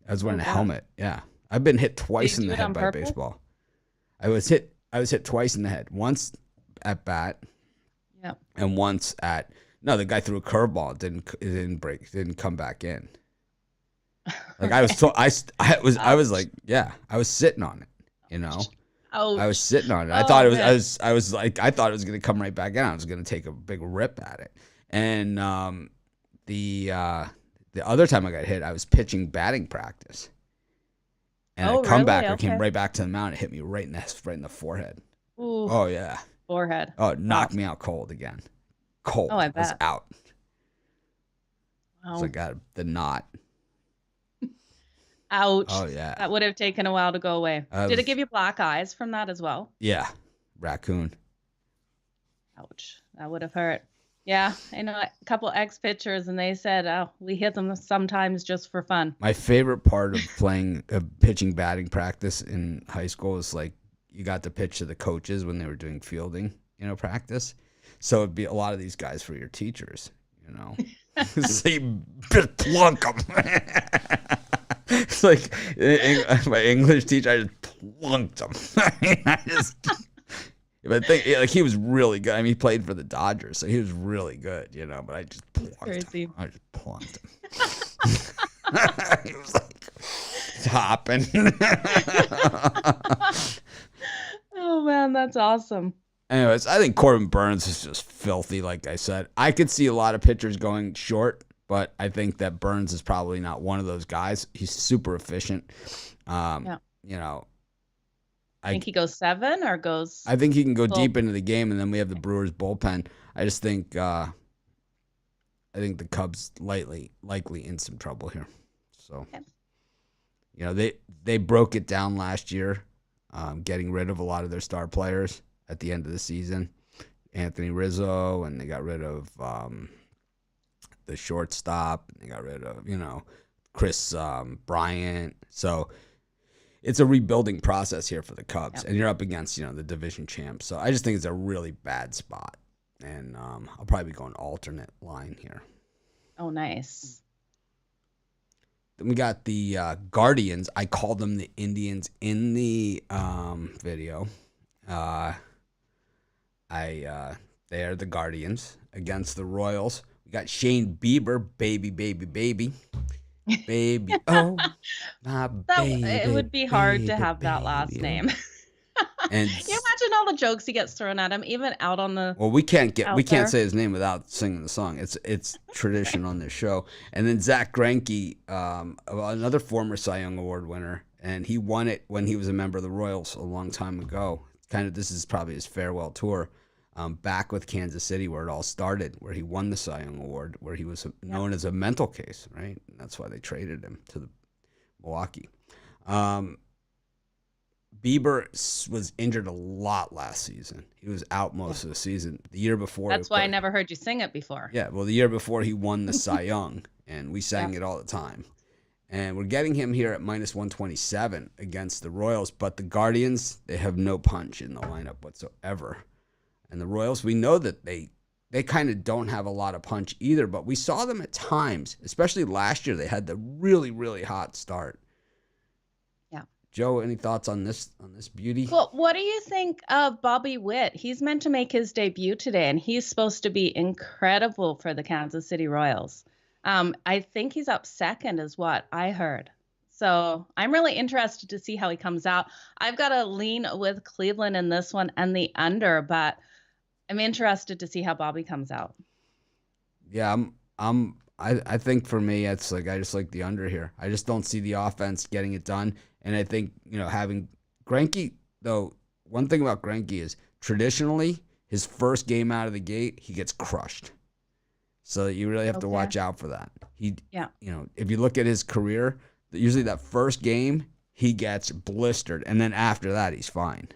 Speaker 1: I was wearing a helmet. Yeah. I've been hit twice in the head by baseball. I was hit twice in the head. Once at bat.
Speaker 2: Yep.
Speaker 1: And once the guy threw a curveball. It didn't come back in. Like I was like, yeah, I was sitting on it,
Speaker 2: Oh,
Speaker 1: I was sitting on it. I thought it was. I was like, I thought it was going to come right back in. I was going to take a big rip at it. And the other time I got hit, I was pitching batting practice, and a comebacker came right back to the mound and hit me right in the forehead.
Speaker 2: Ooh.
Speaker 1: Oh yeah,
Speaker 2: forehead.
Speaker 1: Oh, it knocked me out cold again. Cold.
Speaker 2: Oh, I bet.
Speaker 1: I was out.
Speaker 2: Wow.
Speaker 1: So I got the knot.
Speaker 2: Ouch.
Speaker 1: Oh, yeah.
Speaker 2: That would have taken a while to go away. Did it give you black eyes from that as well?
Speaker 1: Yeah. Raccoon.
Speaker 2: Ouch. That would have hurt. Yeah. I know a couple ex-pitchers, and they said, we hit them sometimes just for fun.
Speaker 1: My favorite part of pitching batting practice in high school is like you got to pitch to the coaches when they were doing fielding. practice. So it'd be a lot of these guys for your teachers, So you just plunk them. It's like my English teacher, I just plunked him. But I think he was really good. I mean, he played for the Dodgers, so he was really good, But I just plunked him. I just plunked him. He was like hopping.
Speaker 2: Oh man, that's awesome.
Speaker 1: Anyways, I think Corbin Burns is just filthy. Like I said, I could see a lot of pitchers going short, but I think that Burns is probably not one of those guys. He's super efficient.
Speaker 2: Yeah.
Speaker 1: I
Speaker 2: think he goes 7 or goes.
Speaker 1: I think he can go deep into the game, and then we have the Brewers bullpen. I just think the Cubs likely in some trouble here. So, they broke it down last year, getting rid of a lot of their star players at the end of the season. Anthony Rizzo, and they got rid of the shortstop. And they got rid of Chris Bryant. So it's a rebuilding process here for the Cubs, and you're up against the division champs. So I just think it's a really bad spot, and I'll probably be going alternate line here.
Speaker 2: Oh, nice.
Speaker 1: Then we got the Guardians. I called them the Indians in the video. They are the Guardians against the Royals. We got Shane Bieber, baby. Baby, oh, my baby.
Speaker 2: It would be hard to have that last name.
Speaker 1: And
Speaker 2: can you imagine all the jokes he gets thrown at him, even out on the.
Speaker 1: Well, we can't say his name without singing the song. It's tradition on this show. And then Zach Greinke, another former Cy Young Award winner, and he won it when he was a member of the Royals a long time ago. This is probably his farewell tour. Back with Kansas City, where it all started, where he won the Cy Young Award, where he was known as a mental case, right? And that's why they traded him to the Milwaukee. Bieber was injured a lot last season. He was out most of the season. The year before.
Speaker 2: That's why I never heard you sing it before.
Speaker 1: Yeah, well, the year before he won the Cy Young, and we sang it all the time. And we're getting him here at minus 127 against the Royals, but the Guardians, they have no punch in the lineup whatsoever. And the Royals, we know that they kind of don't have a lot of punch either, but we saw them at times, especially last year. They had the really, really hot start.
Speaker 2: Yeah.
Speaker 1: Joe, any thoughts on this beauty?
Speaker 2: Well, what do you think of Bobby Witt? He's meant to make his debut today, and he's supposed to be incredible for the Kansas City Royals. I think he's up second is what I heard. So I'm really interested to see how he comes out. I've got to lean with Cleveland in this one and the under, but I'm interested to see how Bobby comes out.
Speaker 1: Yeah, I think for me, it's like I just like the under here. I just don't see the offense getting it done. And I think, having Greinke, though, one thing about Greinke is traditionally his first game out of the gate, he gets crushed. So you really have to watch out for that. If you look at his career, usually that first game, he gets blistered. And then after that, he's fine.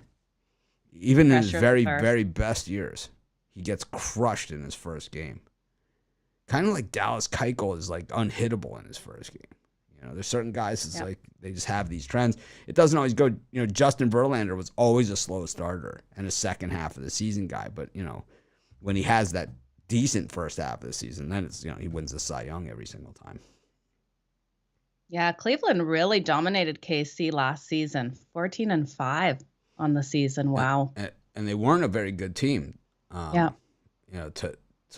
Speaker 1: Even in his very, very best years, he gets crushed in his first game. Kind of like Dallas Keuchel is like unhittable in his first game. There's certain guys, it's like they just have these trends. It doesn't always go, Justin Verlander was always a slow starter and a second half of the season guy. But, when he has that decent first half of the season, then it's, he wins the Cy Young every single time.
Speaker 2: Yeah, Cleveland really dominated KC last season, 14-5 on the season. Wow.
Speaker 1: And they weren't a very good team. To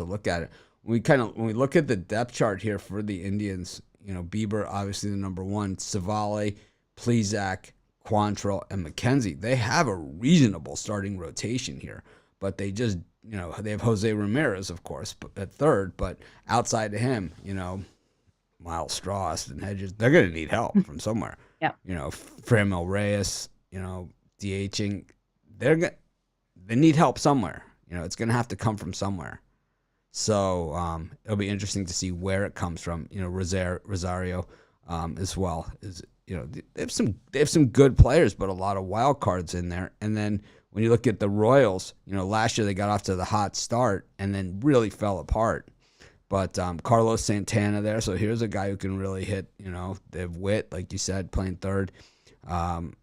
Speaker 1: look at it. When we look at the depth chart here for the Indians, Bieber, obviously the number one, Savale, Plesac, Quantrill, and McKenzie. They have a reasonable starting rotation here, but they just, they have Jose Ramirez, of course, at third, but outside of him, Miles Straw, Austin Hedges, they're going to need help from somewhere.
Speaker 2: Yeah.
Speaker 1: Framil Reyes, DHing, they need help somewhere. It's going to have to come from somewhere. So it'll be interesting to see where it comes from. Rosario as well is they have some good players, but a lot of wild cards in there. And then when you look at the Royals, last year they got off to the hot start and then really fell apart. But Carlos Santana there, so here's a guy who can really hit. They have Witt, like you said, playing third. And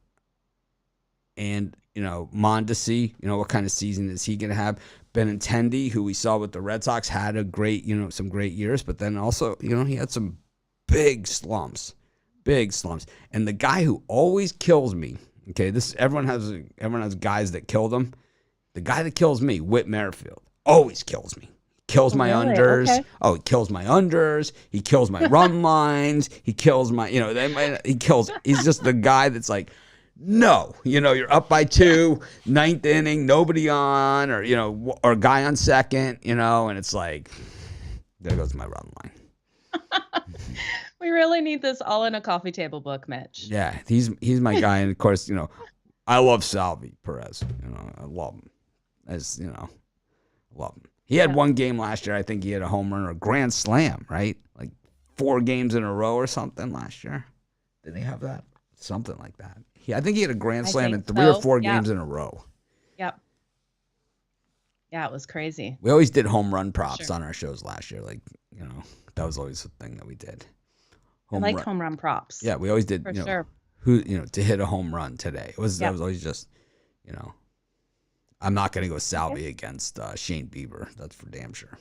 Speaker 1: and Mondesi, what kind of season is he going to have? Benintendi, who we saw with the Red Sox, had a great, some great years, but then also, he had some big slumps. And the guy who always kills me, okay, everyone has guys that kill them. The guy that kills me, Whit Merrifield, always kills me. Kills my unders. Okay. Oh, he kills my unders. He kills my run lines. He kills my, he's just the guy that's like, no, you're up by 2, ninth inning, nobody on, or a guy on second, and it's like, there goes my run line.
Speaker 2: We really need this all in a coffee table book, Mitch.
Speaker 1: Yeah, he's my guy, and of course, I love Salvi Perez. I love him. Love him. He had one game last year. I think he had a home run or a grand slam, right? Like 4 games in a row or something last year. Did they have that? Something like that. I think he had a grand slam in 3 or 4 games in a row.
Speaker 2: Yep. Yeah, it was crazy.
Speaker 1: We always did home run props on our shows last year. Like, that was always the thing that we did.
Speaker 2: Home run props.
Speaker 1: Yeah, we always did,
Speaker 2: sure.
Speaker 1: To hit a home run today. That was always just, I'm not going to go Salvi against Shane Bieber. That's for damn sure.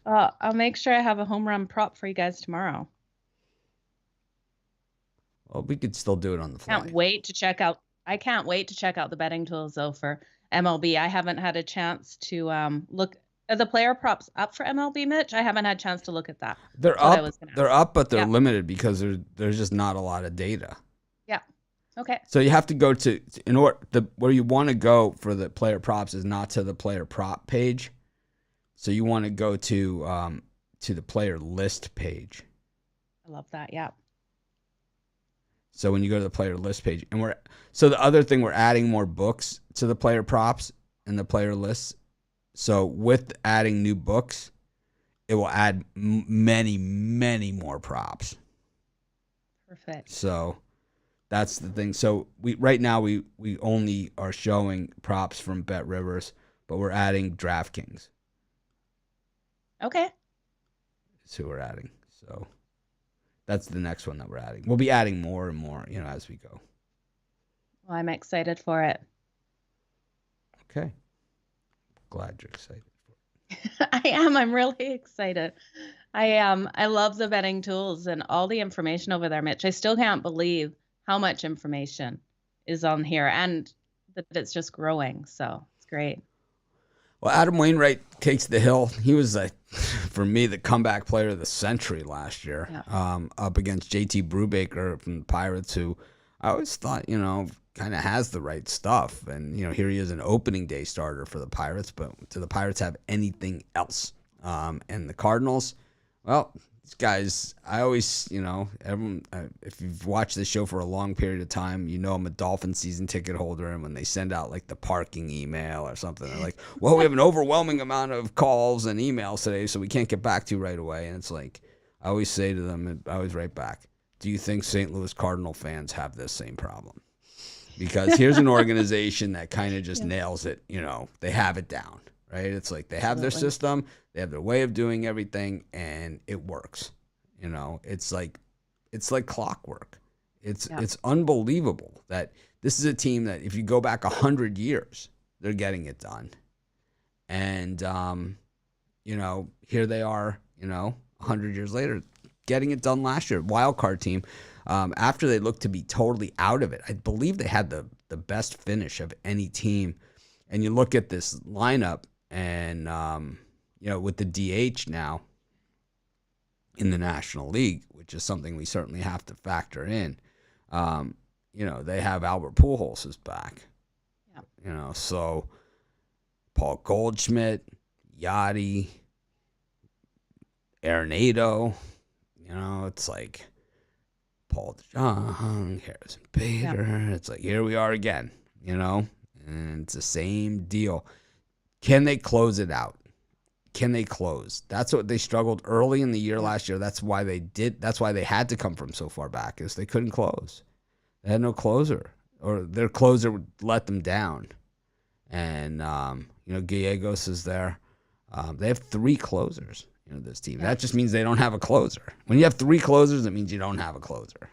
Speaker 2: I'll make sure I have a home run prop for you guys tomorrow.
Speaker 1: Well, we could still do it on the fly. I can't wait to check out
Speaker 2: the betting tools, though, for MLB. I haven't had a chance to look. Are the player props up for MLB, Mitch? I haven't had a chance to look at that.
Speaker 1: They're up, but they're limited because there's just not a lot of data.
Speaker 2: Yeah. Okay.
Speaker 1: So you have to go to where you want to go for the player props is not to the player prop page. So you want to go to the player list page.
Speaker 2: I love that. Yeah.
Speaker 1: So when you go to the player list page, so the other thing, we're adding more books to the player props and the player lists. So with adding new books, it will add many, many more props.
Speaker 2: Perfect.
Speaker 1: So that's the thing. So right now we only are showing props from Bet Rivers, but we're adding DraftKings.
Speaker 2: Okay.
Speaker 1: That's who we're adding. So that's the next one that we're adding. We'll be adding more and more, as we go.
Speaker 2: Well, I'm excited for it.
Speaker 1: Okay. Glad you're excited for
Speaker 2: it. I am. I'm really excited. I am. I love the betting tools and all the information over there, Mitch. I still can't believe how much information is on here and that it's just growing. So it's great.
Speaker 1: Well, Adam Wainwright takes the hill. He was, for me, the comeback player of the century last year, up against JT Brubaker from the Pirates, who I always thought, kind of has the right stuff. And, here he is, an opening day starter for the Pirates, but do the Pirates have anything else? And the Cardinals, well, these guys, I always, everyone, if you've watched this show for a long period of time, I'm a Dolphin season ticket holder. And when they send out like the parking email or something, they're like, well, we have an overwhelming amount of calls and emails today, so we can't get back to you right away. And it's like, I always say to them, and I always write back, do you think St. Louis Cardinal fans have this same problem? Because here's an organization that kind of just nails it. They have it down, right? It's like they have their system, they have their way of doing everything, and it works. It's like clockwork. It's unbelievable that this is a team that if you go back 100 years, they're getting it done. And here they are, 100 years later, getting it done last year. Wild card team. After they looked to be totally out of it, I believe they had the best finish of any team. And you look at this lineup, and with the DH now in the National League, which is something we certainly have to factor in. They have Albert Pujols is back. Yeah. So Paul Goldschmidt, Yachty, Arenado, it's like Paul DeJong, Harrison Bader. Yeah. It's like, here we are again, and it's the same deal. Can they close it out? Can they close? That's what they struggled early in the year last year. That's why they had to come from so far back, is they couldn't close. They had no closer, or their closer would let them down. And, Gallegos is there. They have 3 closers, this team. That just means they don't have a closer. When you have 3 closers, it means you don't have a closer.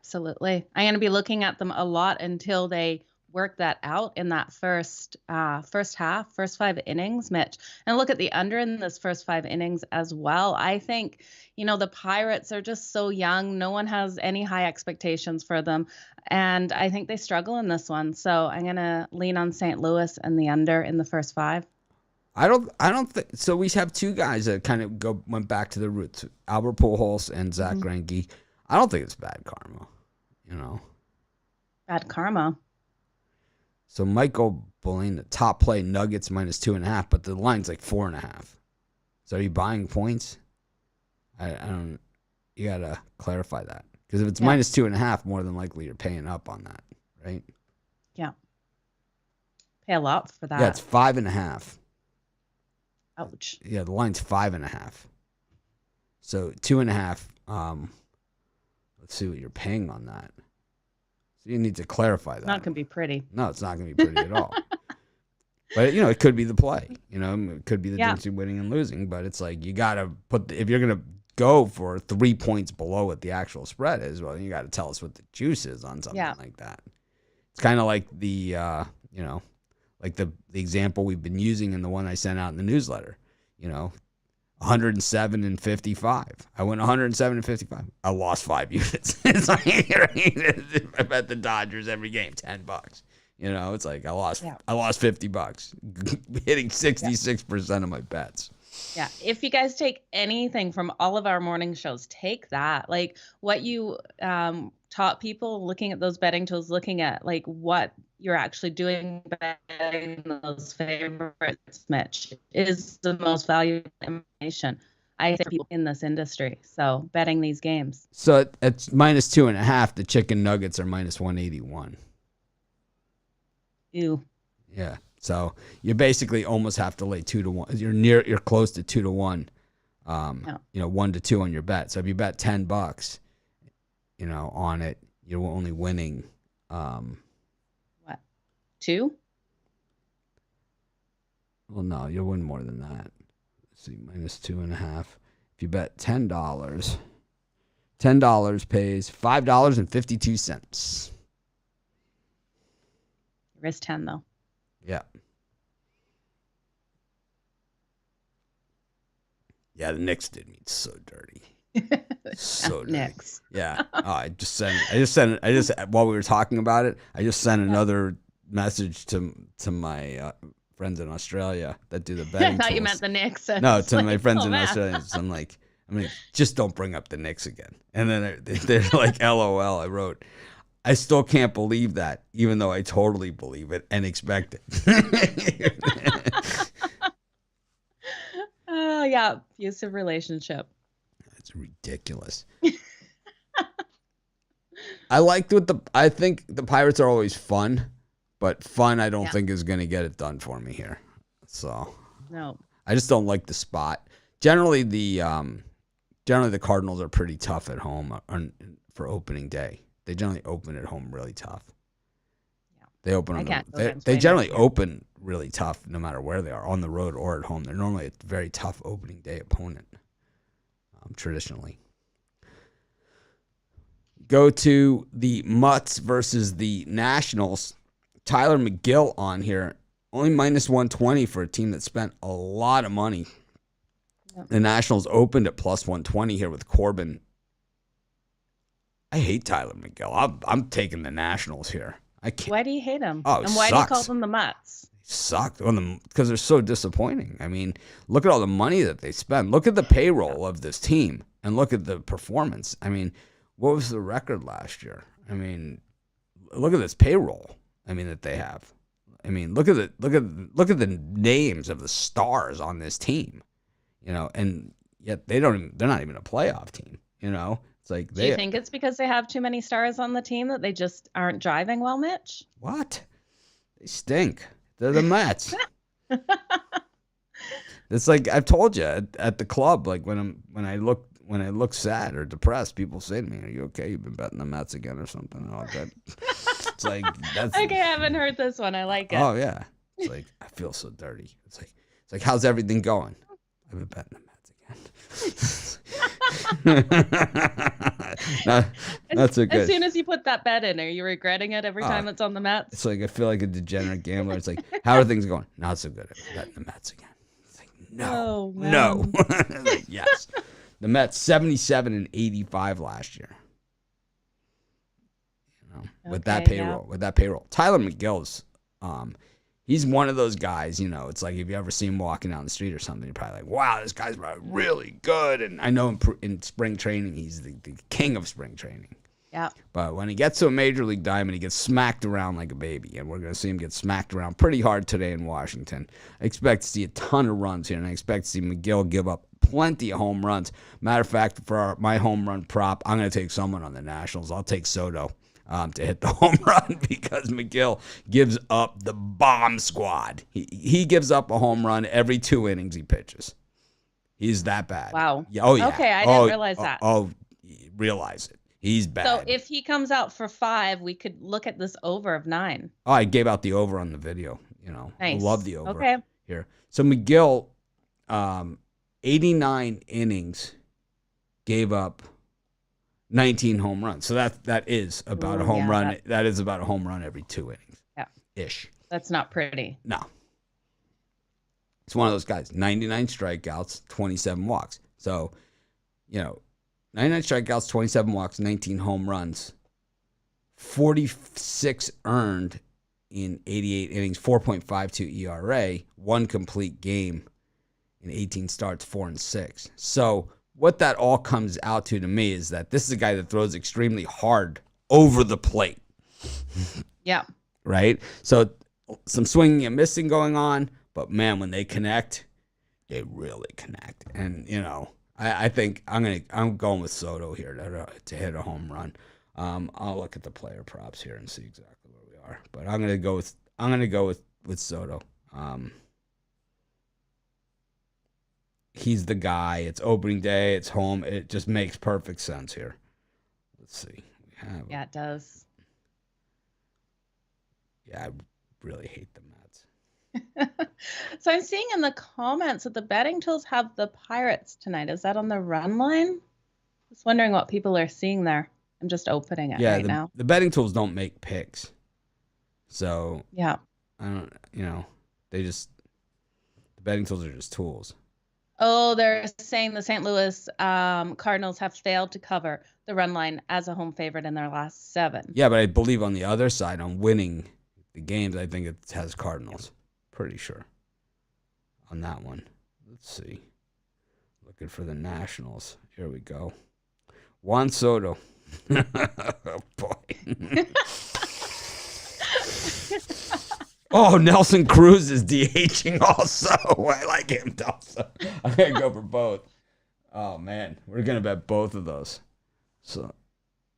Speaker 2: Absolutely. I'm going to be looking at them a lot until they work that out in that first half, first 5 innings, Mitch. And look at the under in this first 5 innings as well. I think, the Pirates are just so young. No one has any high expectations for them. And I think they struggle in this one. So I'm going to lean on St. Louis and the under in the first 5.
Speaker 1: I don't think so. We have two guys that kind of went back to their roots, Albert Pujols and Zach Greinke. I don't think it's bad karma,
Speaker 2: Bad karma.
Speaker 1: So Michael Bulling, the top play, Nuggets -2.5, but the line's like 4.5. So are you buying points? I don't. You gotta clarify that, because if it's -2.5, more than likely you're paying up on that, right?
Speaker 2: Yeah. Pay a lot for that.
Speaker 1: Yeah, it's 5.5.
Speaker 2: Ouch.
Speaker 1: Yeah, the line's 5.5. So 2.5. Let's see what you're paying on that. So you need to clarify that.
Speaker 2: Not gonna be pretty.
Speaker 1: No, it's not gonna be pretty at all. But it could be the play. It could be the difference between winning and losing. But it's like you gotta if you're gonna go for 3 points below what the actual spread is, well, you got to tell us what the juice is on something like that. It's kind of like the like the example we've been using in the one I sent out in the newsletter. 107 and 55. I went 107 and 55. I lost 5 units. It's like I bet the Dodgers every game $10. It's like I lost $50, hitting 66% of my bets.
Speaker 2: Yeah. If you guys take anything from all of our morning shows, take that. Like what you taught people looking at those betting tools, looking at like what you're actually doing, betting those favorites, Mitch, is the most valuable information I think people in this industry. So betting these games.
Speaker 1: So it's -2.5. The chicken nuggets are -181.
Speaker 2: Ew.
Speaker 1: Yeah. So you basically almost have to lay 2-1. You're close to 2-1. 1-2 on your bet. So if you bet $10, on it, you're only winning.
Speaker 2: What? 2?
Speaker 1: Well, no, you'll win more than that. Let's see, -2.5. If you bet $10, $10 pays $5.52.
Speaker 2: Risk 10 though.
Speaker 1: Yeah. Yeah, the Knicks did me so dirty. So dirty.
Speaker 2: Knicks.
Speaker 1: Yeah. I just while we were talking about it, I just sent another message to my friends in Australia that do the betting
Speaker 2: I thought
Speaker 1: tools.
Speaker 2: you meant the Knicks.
Speaker 1: No, to my friends in Australia. So I'm like, just don't bring up the Knicks again. And then they're like, LOL. I wrote, I still can't believe that, even though I totally believe it and expect it.
Speaker 2: Oh, yeah. Abusive relationship.
Speaker 1: That's ridiculous. I think the Pirates are always fun, but fun I don't think is going to get it done for me here. So
Speaker 2: no,
Speaker 1: I just don't like the spot. Generally the Cardinals are pretty tough at home for opening day. They generally open at home really tough. Yeah. They open they generally open really tough no matter where they are, on the road or at home. They're normally a very tough opening day opponent, traditionally. Go to the Mutts versus the Nationals. Tyler McGill on here. Only -120 for a team that spent a lot of money. Yep. The Nationals opened at +120 here with Corbin. I hate Tyler McGill. I'm taking the Nationals here. I can't.
Speaker 2: Why do you hate him?
Speaker 1: Oh,
Speaker 2: and why do you call them the Mutts?
Speaker 1: Sucked because they're so disappointing. I mean, look at all the money that they spend. Look at the payroll of this team and look at the performance. I mean, what was the record last year? I mean, look at this payroll. I mean, that they have. I mean, look at the names of the stars on this team. And yet they're not even a playoff team. It's like
Speaker 2: Do you think it's because they have too many stars on the team that they just aren't driving well, Mitch?
Speaker 1: What? They stink. They're the Mets. It's like I've told you at the club. Like when I look sad or depressed, people say to me, "Are you okay? You've been betting the Mets again or something?" And all that. It's like that's.
Speaker 2: Okay, I haven't heard this one. I like it.
Speaker 1: Oh yeah. It's like I feel so dirty. It's like how's everything going? I've been betting the Mets again. Not so good.
Speaker 2: As soon as you put that bet in, are you regretting it every time it's on the Mets?
Speaker 1: It's like I feel like a degenerate gambler. It's like, how are things going? Not so good. I'm betting the Mets again. It's like, no. Like, yes. The Mets 77 and 85 last year. With that payroll. Tyler McGill's, he's one of those guys, it's like if you ever see him walking down the street or something, you're probably like, wow, this guy's really good. And I know in spring training, he's the king of spring training.
Speaker 2: Yeah.
Speaker 1: But when he gets to a major league diamond, he gets smacked around like a baby. And we're going to see him get smacked around pretty hard today in Washington. I expect to see a ton of runs here, and I expect to see McGill give up plenty of home runs. Matter of fact, for my home run prop, I'm going to take someone on the Nationals. I'll take Soto to hit the home run because McGill gives up the bomb squad. He gives up a home run every 2 innings he pitches. He's that bad.
Speaker 2: Wow.
Speaker 1: Oh, yeah.
Speaker 2: Okay, I didn't realize that.
Speaker 1: Realize it. He's bad.
Speaker 2: So if he comes out for 5, we could look at this over of 9.
Speaker 1: Oh, I gave out the over on the video.
Speaker 2: Nice.
Speaker 1: I love the over
Speaker 2: Okay.
Speaker 1: here. So McGill, 89 innings, gave up 19 home runs. So that is about a home run. That is about a home run every 2 innings.
Speaker 2: Yeah.
Speaker 1: Ish.
Speaker 2: That's not pretty.
Speaker 1: No. It's one of those guys. 99 strikeouts, 27 walks. So, 99 strikeouts, 27 walks, 19 home runs, 46 earned in 88 innings, 4.52 ERA, 1 complete game in 18 starts, 4 and 6. So what that all comes out to me is that this is a guy that throws extremely hard over the plate.
Speaker 2: Yeah.
Speaker 1: Right? So some swinging and missing going on, but man, when they connect, they really connect. And, I think I'm going with Soto here to hit a home run. I'll look at the player props here and see exactly where we are. But I'm gonna go with Soto. He's the guy. It's opening day. It's home. It just makes perfect sense here. Let's see.
Speaker 2: Yeah, it does.
Speaker 1: Yeah, I really hate the Mets.
Speaker 2: So I'm seeing in the comments that the betting tools have the Pirates tonight. Is that on the run line? Just wondering what people are seeing there. I'm just opening it now.
Speaker 1: The betting tools don't make picks. So
Speaker 2: yeah,
Speaker 1: I don't. The betting tools are just tools.
Speaker 2: Oh, they're saying the St. Louis Cardinals have failed to cover the run line as a home favorite in their last 7.
Speaker 1: Yeah, but I believe on the other side, on winning the games, I think it has Cardinals. Pretty sure on that one. Let's see. Looking for the Nationals. Here we go. Juan Soto. Oh, boy. Oh, Nelson Cruz is DHing also. I like him also. I'm going to go for both. Oh, man. We're going to bet both of those. So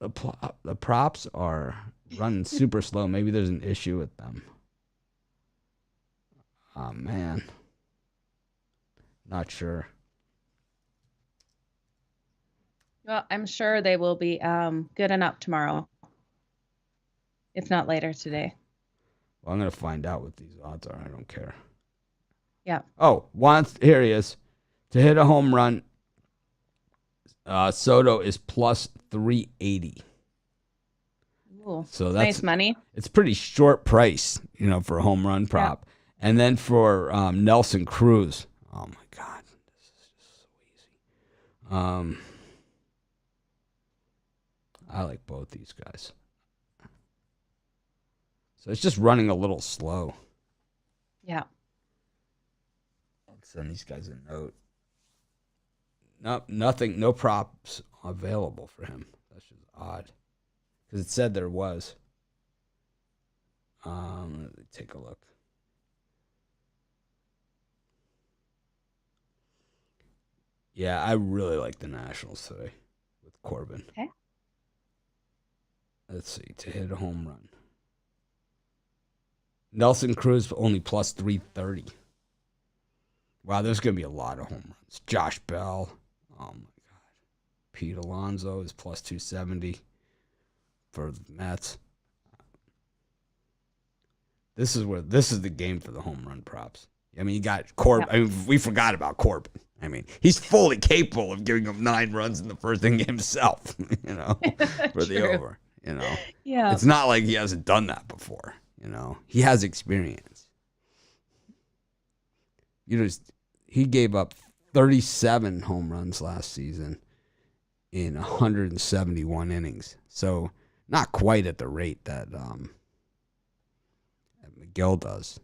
Speaker 1: the props are running super slow. Maybe there's an issue with them. Oh, man. Not sure.
Speaker 2: Well, I'm sure they will be good enough tomorrow, if not later today.
Speaker 1: Well, I'm going to find out what these odds are. I don't care.
Speaker 2: Yeah.
Speaker 1: Oh, here he is. To hit a home run, Soto is plus 380.
Speaker 2: Ooh,
Speaker 1: so that's
Speaker 2: nice money.
Speaker 1: It's pretty short price, for a home run prop. Yeah. And then for Nelson Cruz, oh my God, this is just so easy. I like both these guys. So it's just running a little slow.
Speaker 2: Yeah.
Speaker 1: I'll send these guys a note. Nope, nothing, no props available for him. That's just odd. Because it said there was. Let me take a look. Yeah, I really like the Nationals today with Corbin.
Speaker 2: Okay.
Speaker 1: Let's see, to hit a home run. Nelson Cruz only plus 330. Wow, there's going to be a lot of home runs. Josh Bell. Oh, my God. Pete Alonso is plus 270 for the Mets. This is the game for the home run props. I mean, you got Corbin. Yeah. I mean, we forgot about Corbin. I mean, he's fully capable of giving up 9 runs in the first inning himself, for the over,
Speaker 2: Yeah.
Speaker 1: It's not like he hasn't done that before, He has experience. He gave up 37 home runs last season in 171 innings. So not quite at the rate that Miguel does.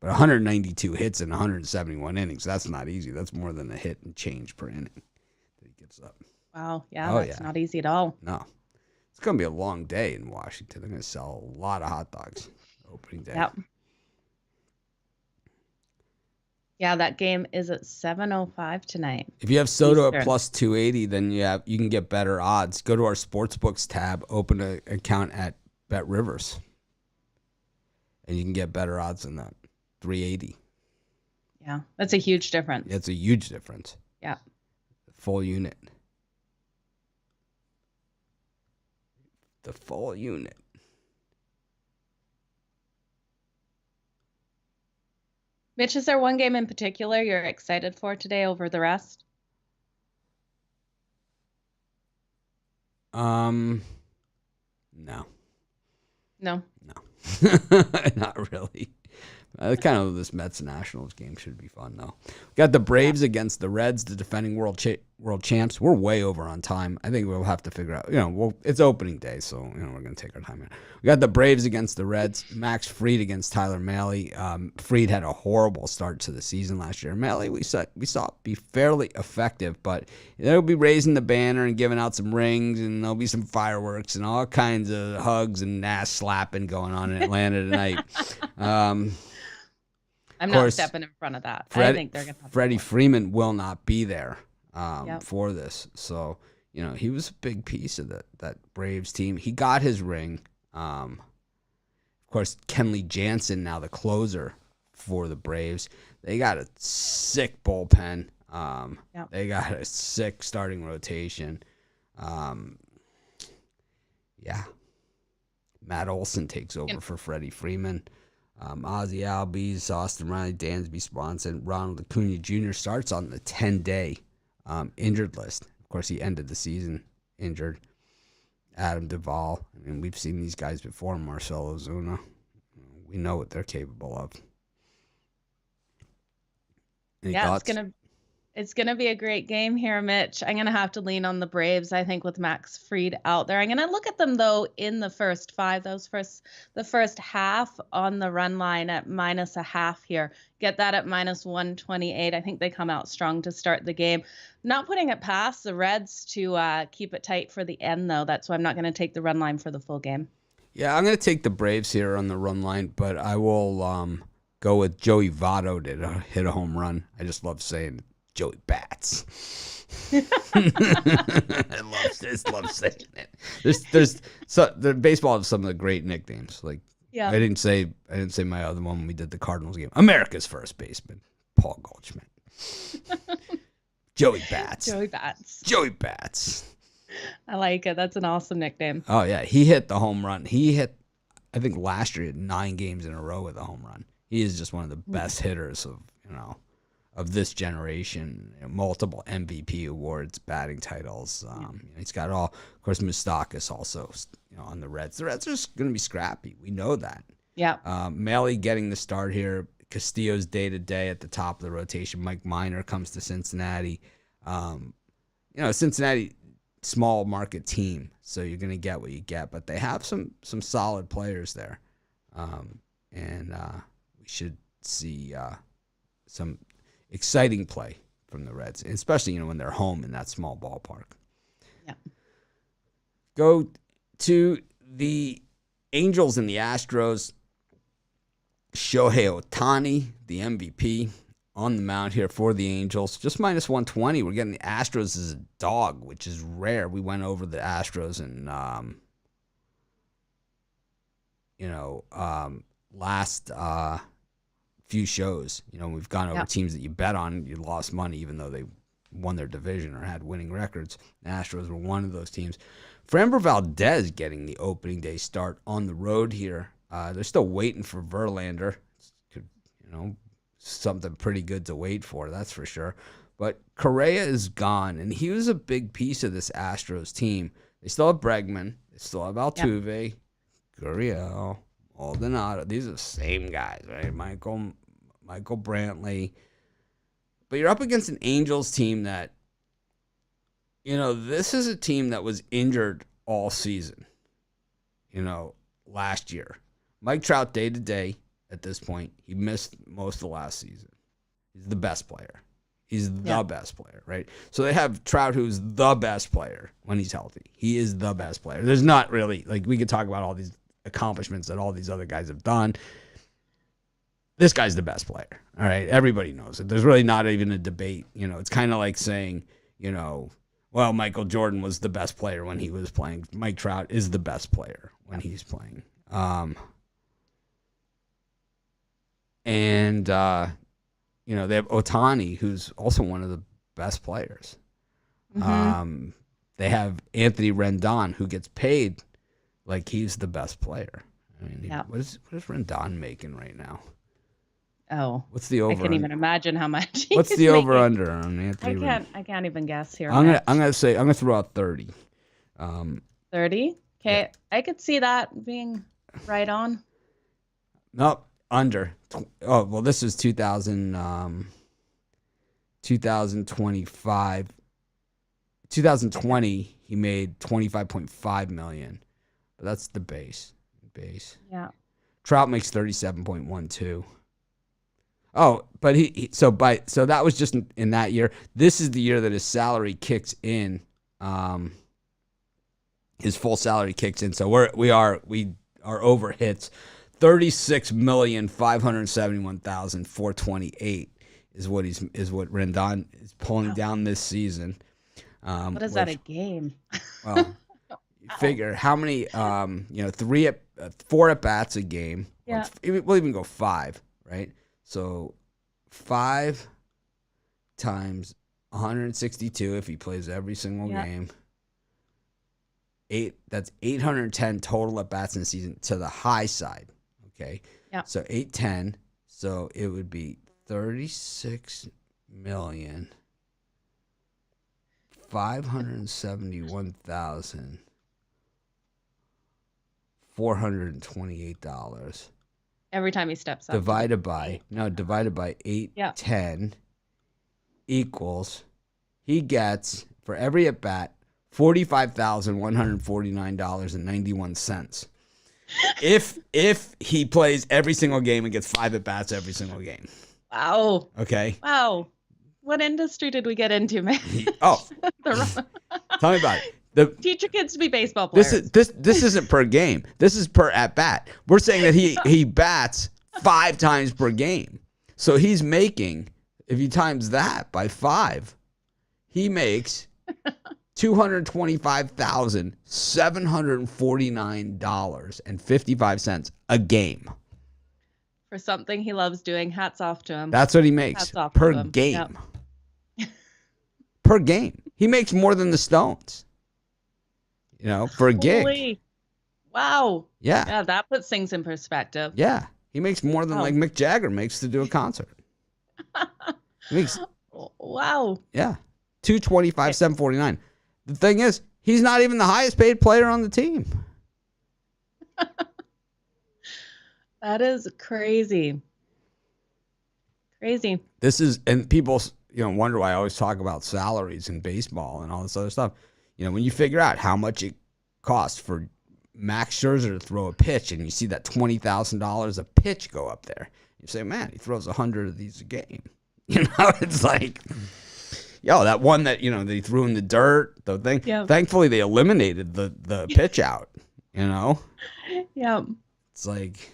Speaker 1: But 192 hits in 171 innings, that's not easy. That's more than a hit and change per inning that he gives up.
Speaker 2: Wow. Yeah, that's not easy at all.
Speaker 1: No. It's going to be a long day in Washington. They're going to sell a lot of hot dogs opening day.
Speaker 2: Yep. Yeah, that game is at 7:05 tonight.
Speaker 1: If you have Soto at plus 280, then you can get better odds. Go to our Sportsbooks tab, open an account at Bet Rivers, and you can get better odds than that. 380.
Speaker 2: Yeah, that's a huge difference.
Speaker 1: It's a huge difference.
Speaker 2: Yeah.
Speaker 1: Full unit. The full unit.
Speaker 2: Mitch, is there one game in particular you're excited for today over the rest?
Speaker 1: No.
Speaker 2: No.
Speaker 1: Not really. Kind of this Mets Nationals game should be fun though. We got the Braves against the Reds, the defending world champs. We're way over on time. I think we'll have to figure out. It's opening day, so we're gonna take our time here. We got the Braves against the Reds. Max Fried against Tyler Mahle. Fried had a horrible start to the season last year. Mahle we saw be fairly effective, but they'll be raising the banner and giving out some rings, and there'll be some fireworks and all kinds of hugs and ass slapping going on in Atlanta tonight.
Speaker 2: I'm not stepping in front of that. I think they're going to have
Speaker 1: Freddie Freeman will not be there for this. So, he was a big piece of that Braves team. He got his ring. Of course, Kenley Jansen, now the closer for the Braves. They got a sick bullpen. They got a sick starting rotation. Matt Olson takes over for Freddie Freeman. Ozzie Albies, Austin Riley, Dansby Swanson, Ronald Acuna Jr. starts on the 10-day injured list. Of course, he ended the season injured. Adam Duvall. I mean, we've seen these guys before. Marcell Ozuna. We know what they're capable of. Any thoughts?
Speaker 2: It's gonna be a great game here, Mitch. I'm gonna have to lean on the Braves, I think, with Max Fried out there. I'm gonna look at them though in the first 5. The first half on the run line at -0.5 here. Get that at -128. I think they come out strong to start the game. Not putting it past the Reds to keep it tight for the end though. That's why I'm not gonna take the run line for the full game.
Speaker 1: Yeah, I'm gonna take the Braves here on the run line, but I will go with Joey Votto to hit a home run. I just love saying Joey Bats. I just love saying it. The baseball has some of the great nicknames. Like I didn't say my other one when we did the Cardinals game. America's first baseman, Paul Goldschmidt. Joey Bats. Joey Bats.
Speaker 2: I like it. That's an awesome nickname.
Speaker 1: Oh yeah, he hit the home run. He hit, I think last year, 9 games in a row with a home run. He is just one of the best hitters of this generation. Multiple MVP awards, batting titles. He's got all. Of course, Moustakas also on the Reds. The Reds are going to be scrappy. We know that.
Speaker 2: Yeah.
Speaker 1: Mahle getting the start here. Castillo's day to day at the top of the rotation. Mike Minor comes to Cincinnati. Cincinnati, small market team, so you're going to get what you get. But they have some solid players there, and we should see some exciting play from the Reds, especially when they're home in that small ballpark.
Speaker 2: Yeah.
Speaker 1: Go to the Angels and the Astros. Shohei Ohtani, the MVP, on the mound here for the Angels. Just -120. We're getting the Astros as a dog, which is rare. We went over the Astros and last few shows. We've gone over teams that you bet on, you lost money even though they won their division or had winning records. The Astros were one of those teams. Framber Valdez getting the opening day start on the road here. They're still waiting for Verlander. Could something pretty good to wait for, that's for sure. But Correa is gone, and he was a big piece of this Astros team. They still have Bregman. They still have Altuve, Gurriel, Maldonado. These are the same guys, right? Michael Brantley. But you're up against an Angels team that, this is a team that was injured all season, last year. Mike Trout day-to-day at this point. He missed most of last season. He's the best player. He's the best player, right? So they have Trout, who's the best player when he's healthy. He is the best player. There's not really, we could talk about all these accomplishments that all these other guys have done. This guy's the best player, all right? Everybody knows it. There's really not even a debate. It's kind of like saying, well, Michael Jordan was the best player when he was playing. Mike Trout is the best player when he's playing. They have Ohtani, who's also one of the best players. Mm-hmm. They have Anthony Rendon, who gets paid like he's the best player. I mean, what is Rendon making right now?
Speaker 2: Oh,
Speaker 1: what's the over?
Speaker 2: I can't even imagine how much.
Speaker 1: What's the over under on Anthony?
Speaker 2: I can't even guess here.
Speaker 1: I'm gonna throw out 30.
Speaker 2: 30. Okay, yeah. I could see that being right on.
Speaker 1: Nope. Under. Oh, well, this is 2025. 2020, he made $25.5 million. But that's the base.
Speaker 2: Yeah.
Speaker 1: Trout makes 37.12. Oh, but so that was just in that year. This is the year that his salary kicks in. His full salary kicks in. So we are over hits. 36,571,428 is what Rendon is pulling down this season.
Speaker 2: What is that a game?
Speaker 1: Well, you figure how many 4 at bats a game.
Speaker 2: Yeah.
Speaker 1: We'll even go 5, right? So 5 times 162 if he plays every single game. 8. That's 810 total at bats in the season to the high side. Okay.
Speaker 2: Yeah.
Speaker 1: So 810. So it would be 36,571,428
Speaker 2: every time he steps up.
Speaker 1: Divided by 810 equals, he gets for every at bat $45,149.91. If he plays every single game and gets 5 at bats every single game.
Speaker 2: Wow.
Speaker 1: Okay.
Speaker 2: Wow. What industry did we get into, man?
Speaker 1: Tell me about it.
Speaker 2: Teach your kids to be baseball players.
Speaker 1: This isn't per game. This is per at bat. We're saying that he bats 5 times per game. So he's making, if you times that by 5, he makes $225,749.55 a game.
Speaker 2: For something he loves doing, hats off to him.
Speaker 1: That's what he makes per game. Yep. Per game. He makes more than the Stones. For a gig.
Speaker 2: Holy. Wow.
Speaker 1: Yeah.
Speaker 2: Yeah, that puts things in perspective.
Speaker 1: Yeah. He makes more than like Mick Jagger makes to do a concert. He makes,
Speaker 2: wow.
Speaker 1: Yeah. $225,749. The thing is, he's not even the highest paid player on the team.
Speaker 2: That is crazy. Crazy.
Speaker 1: This is, and people, wonder why I always talk about salaries in baseball and all this other stuff. When you figure out how much it costs for Max Scherzer to throw a pitch and you see that $20,000 a pitch go up there, you say, man, he throws 100 of these a game. It's like, that one that, that he threw in the dirt, the thing. Yeah. Thankfully, they eliminated the pitch out,
Speaker 2: Yeah.
Speaker 1: It's like.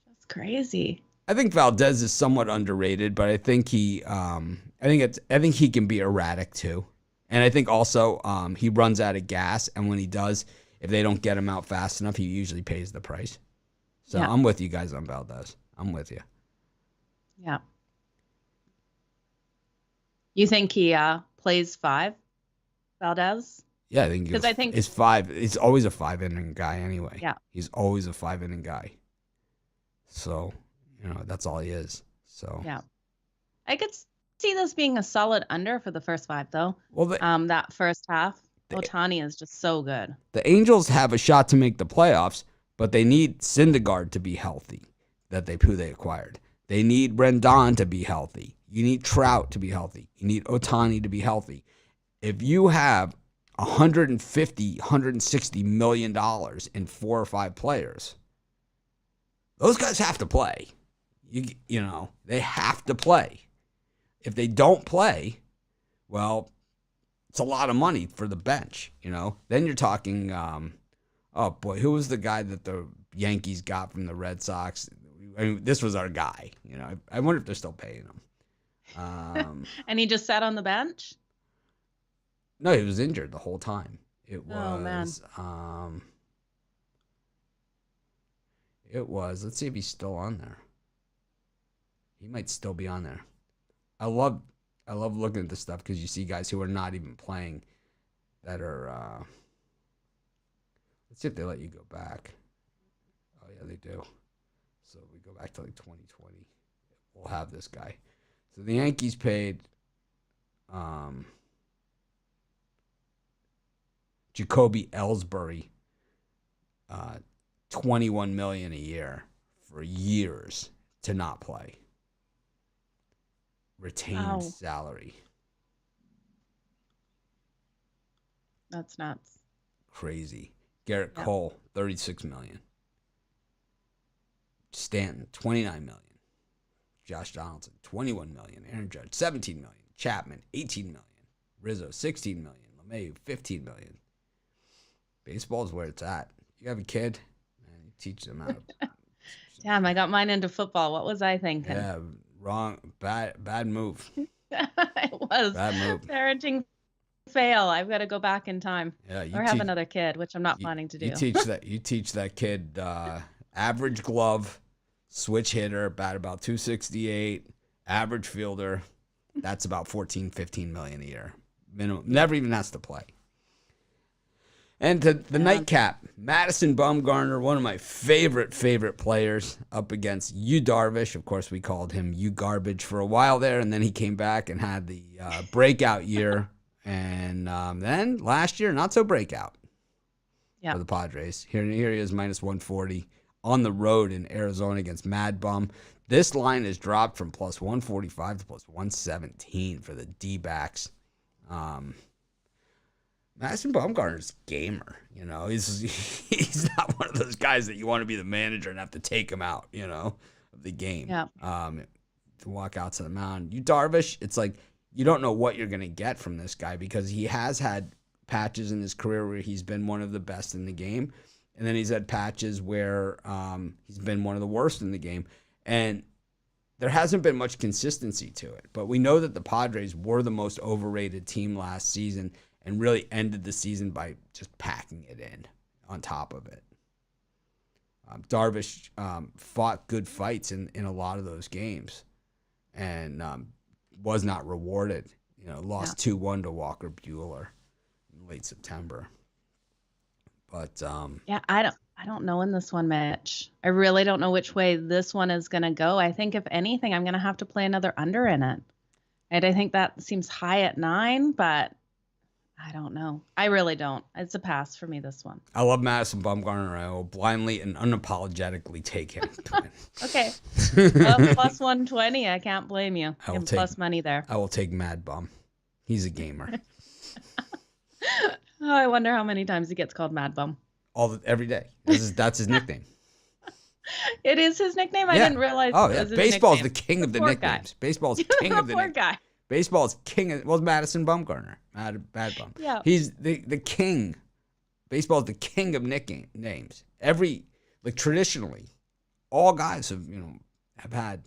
Speaker 2: That's crazy.
Speaker 1: I think Valdez is somewhat underrated, but I think he can be erratic too. And I think also he runs out of gas, and when he does, if they don't get him out fast enough, he usually pays the price. So I'm with you guys on Valdez. I'm with you.
Speaker 2: Yeah. You think he plays 5, Valdez?
Speaker 1: Yeah, I think it's 5. He's always a 5-inning guy anyway.
Speaker 2: Yeah.
Speaker 1: He's always a 5-inning guy. So, that's all he is. So
Speaker 2: yeah. I could see this being a solid under for the first 5, though.
Speaker 1: Well,
Speaker 2: that first half, Ohtani is just so good.
Speaker 1: The Angels have a shot to make the playoffs, but they need Syndergaard to be healthy, who they acquired. They need Rendon to be healthy. You need Trout to be healthy. You need Ohtani to be healthy. If you have $160 million in 4 or 5 players, those guys have to play. You know, they have to play. If they don't play, well, it's a lot of money for the bench, you know. Then you're talking, oh boy, who was the guy that the Yankees got from the Red Sox? I mean, this was our guy, you know. I wonder if they're still paying him.
Speaker 2: And he just sat on the bench?
Speaker 1: No, he was injured the whole time. It was,
Speaker 2: oh, man.
Speaker 1: It was, let's see if he's still on there. He might still be on there. I love looking at this stuff because you see guys who are not even playing that are, let's see if they let you go back. Oh, yeah, they do. So we go back to like 2020. We'll have this guy. So the Yankees paid Jacoby Ellsbury $21 million a year for years to not play. Retained salary.
Speaker 2: That's nuts.
Speaker 1: Crazy. Garrett Cole, $36 million. Stanton, $29 million. Josh Donaldson, $21 million. Aaron Judge, $17 million. Chapman, $18 million. Rizzo, $16 million. LeMahieu, $15 million. Baseball is where it's at. You have a kid, and you teach them how to.
Speaker 2: Damn, I got mine into football. What was I thinking?
Speaker 1: Yeah, wrong. Bad move.
Speaker 2: It was.
Speaker 1: Bad move.
Speaker 2: Parenting fail. I've got to go back in time.
Speaker 1: Yeah,
Speaker 2: or have another kid, which I'm not planning to do.
Speaker 1: You teach that kid average glove, switch hitter, bat about 268, average fielder. That's about $14-15 million a year. Minimum. Never even has to play. And to the nightcap, Madison Bumgarner, one of my favorite players, up against Yu Darvish. Of course, we called him Yu Garbage for a while there, and then he came back and had the breakout year. And then last year, not so breakout for the Padres. Here he is, minus 140 on the road in Arizona against Mad Bum. This line has dropped from plus 145 to plus 117 for the D-backs. Madison Bumgarner's a gamer, you know. He's not one of those guys that you want to be the manager and have to take him out, you know, of the game.
Speaker 2: Yeah.
Speaker 1: To walk out to the mound. You Darvish, it's like you don't know what you're going to get from this guy because he has had patches in his career where he's been one of the best in the game, and then he's had patches where he's been one of the worst in the game, and there hasn't been much consistency to it. But we know that the Padres were the most overrated team last season and really ended the season by just packing it in on top of it. Darvish fought good fights in a lot of those games and was not rewarded. You know, lost 2-1 to Walker Buehler in late September. But
Speaker 2: I don't know in this one, Mitch. I really don't know which way this one is going to go. I think if anything, I'm going to have to play another under in it. And I think that seems high at 9, but I don't know. I really don't. It's a pass for me, this one.
Speaker 1: I love Madison Bumgarner. I will blindly and unapologetically take him.
Speaker 2: Okay. Well, plus 120. I can't blame you. And plus money there.
Speaker 1: I will take Mad Bum. He's a gamer.
Speaker 2: Oh, I wonder how many times he gets called Mad Bum.
Speaker 1: Every day. That's his nickname.
Speaker 2: It is his nickname? Yeah. I didn't realize.
Speaker 1: Oh, yeah. Baseball's the king of the nicknames. Baseball's king of the nicknames. Poor guy. Baseball's king of, Madison Bumgarner. Mad Bum. Yeah. He's the king. Baseball's the king of nicknames. Traditionally, all guys have had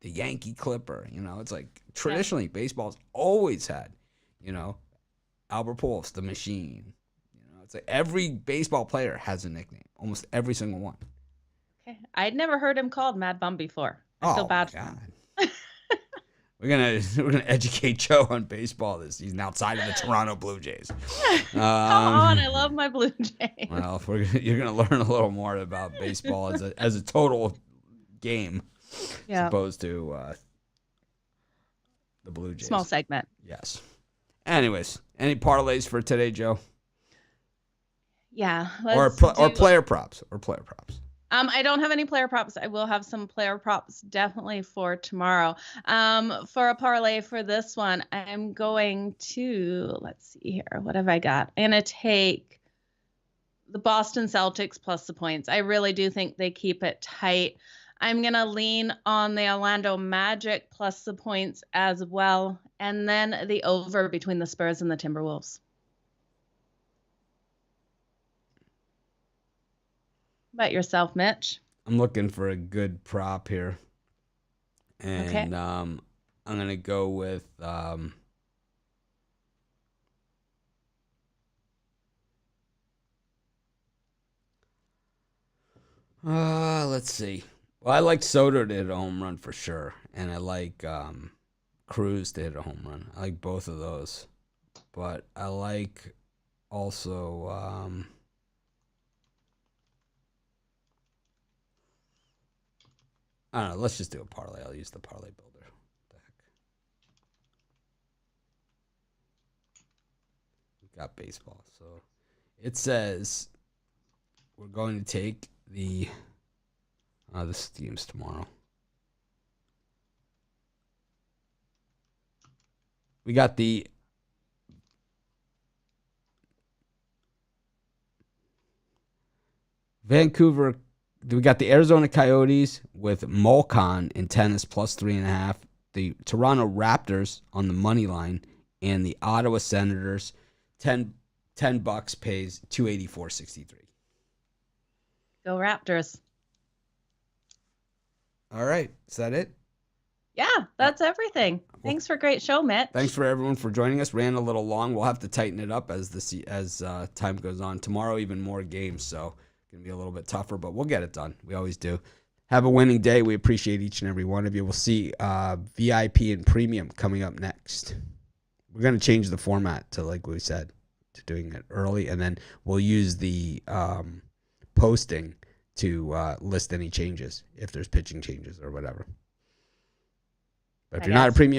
Speaker 1: the Yankee Clipper. You know, it's like traditionally baseball's always had, Albert Pujols, the Machine. It's like every baseball player has a nickname. Almost every single one.
Speaker 2: Okay. I'd never heard him called Mad Bum before. I feel bad for him.
Speaker 1: We're gonna educate Joe on baseball this season outside of the Toronto Blue Jays.
Speaker 2: Come on, I love my Blue Jays.
Speaker 1: Well, you're gonna learn a little more about baseball as a total game, as opposed to The Blue Jays.
Speaker 2: Small segment.
Speaker 1: Yes. Anyways, any parlays for today, Joe?
Speaker 2: Yeah.
Speaker 1: Or player props.
Speaker 2: I don't have any player props. I will have some player props definitely for tomorrow. For a parlay for this one, I'm going to, let's see here. What have I got? I'm going to take the Boston Celtics plus the points. I really do think they keep it tight. I'm going to lean on the Orlando Magic plus the points as well. And then the over between the Spurs and the Timberwolves. How about yourself, Mitch?
Speaker 1: I'm looking for a good prop here. And
Speaker 2: okay.
Speaker 1: I'm going to go with let's see. Well, I like Soto to hit a home run for sure. And I like Cruz to hit a home run. I like both of those. But I like also I don't know. Let's just do a parlay. I'll use the parlay builder. What the heck? We've got baseball. So it says we're going to take the this game's tomorrow. We got the Vancouver. We got the Arizona Coyotes with Molcon in tennis plus 3.5. The Toronto Raptors on the money line, and the Ottawa Senators, $10 pays $284.63.
Speaker 2: Go Raptors.
Speaker 1: All right, is that it?
Speaker 2: Yeah, that's everything. Thanks for a great show, Mitch.
Speaker 1: Thanks for everyone for joining us. Ran a little long. We'll have to tighten it up as time goes on. Tomorrow, even more games, so going to be a little bit tougher, but we'll get it done. We always do. Have a winning day. We appreciate each and every one of you. We'll see VIP and premium coming up next. We're going to change the format to, like we said, to doing it early, and then we'll use the posting to list any changes if there's pitching changes or whatever. But if you're not a premium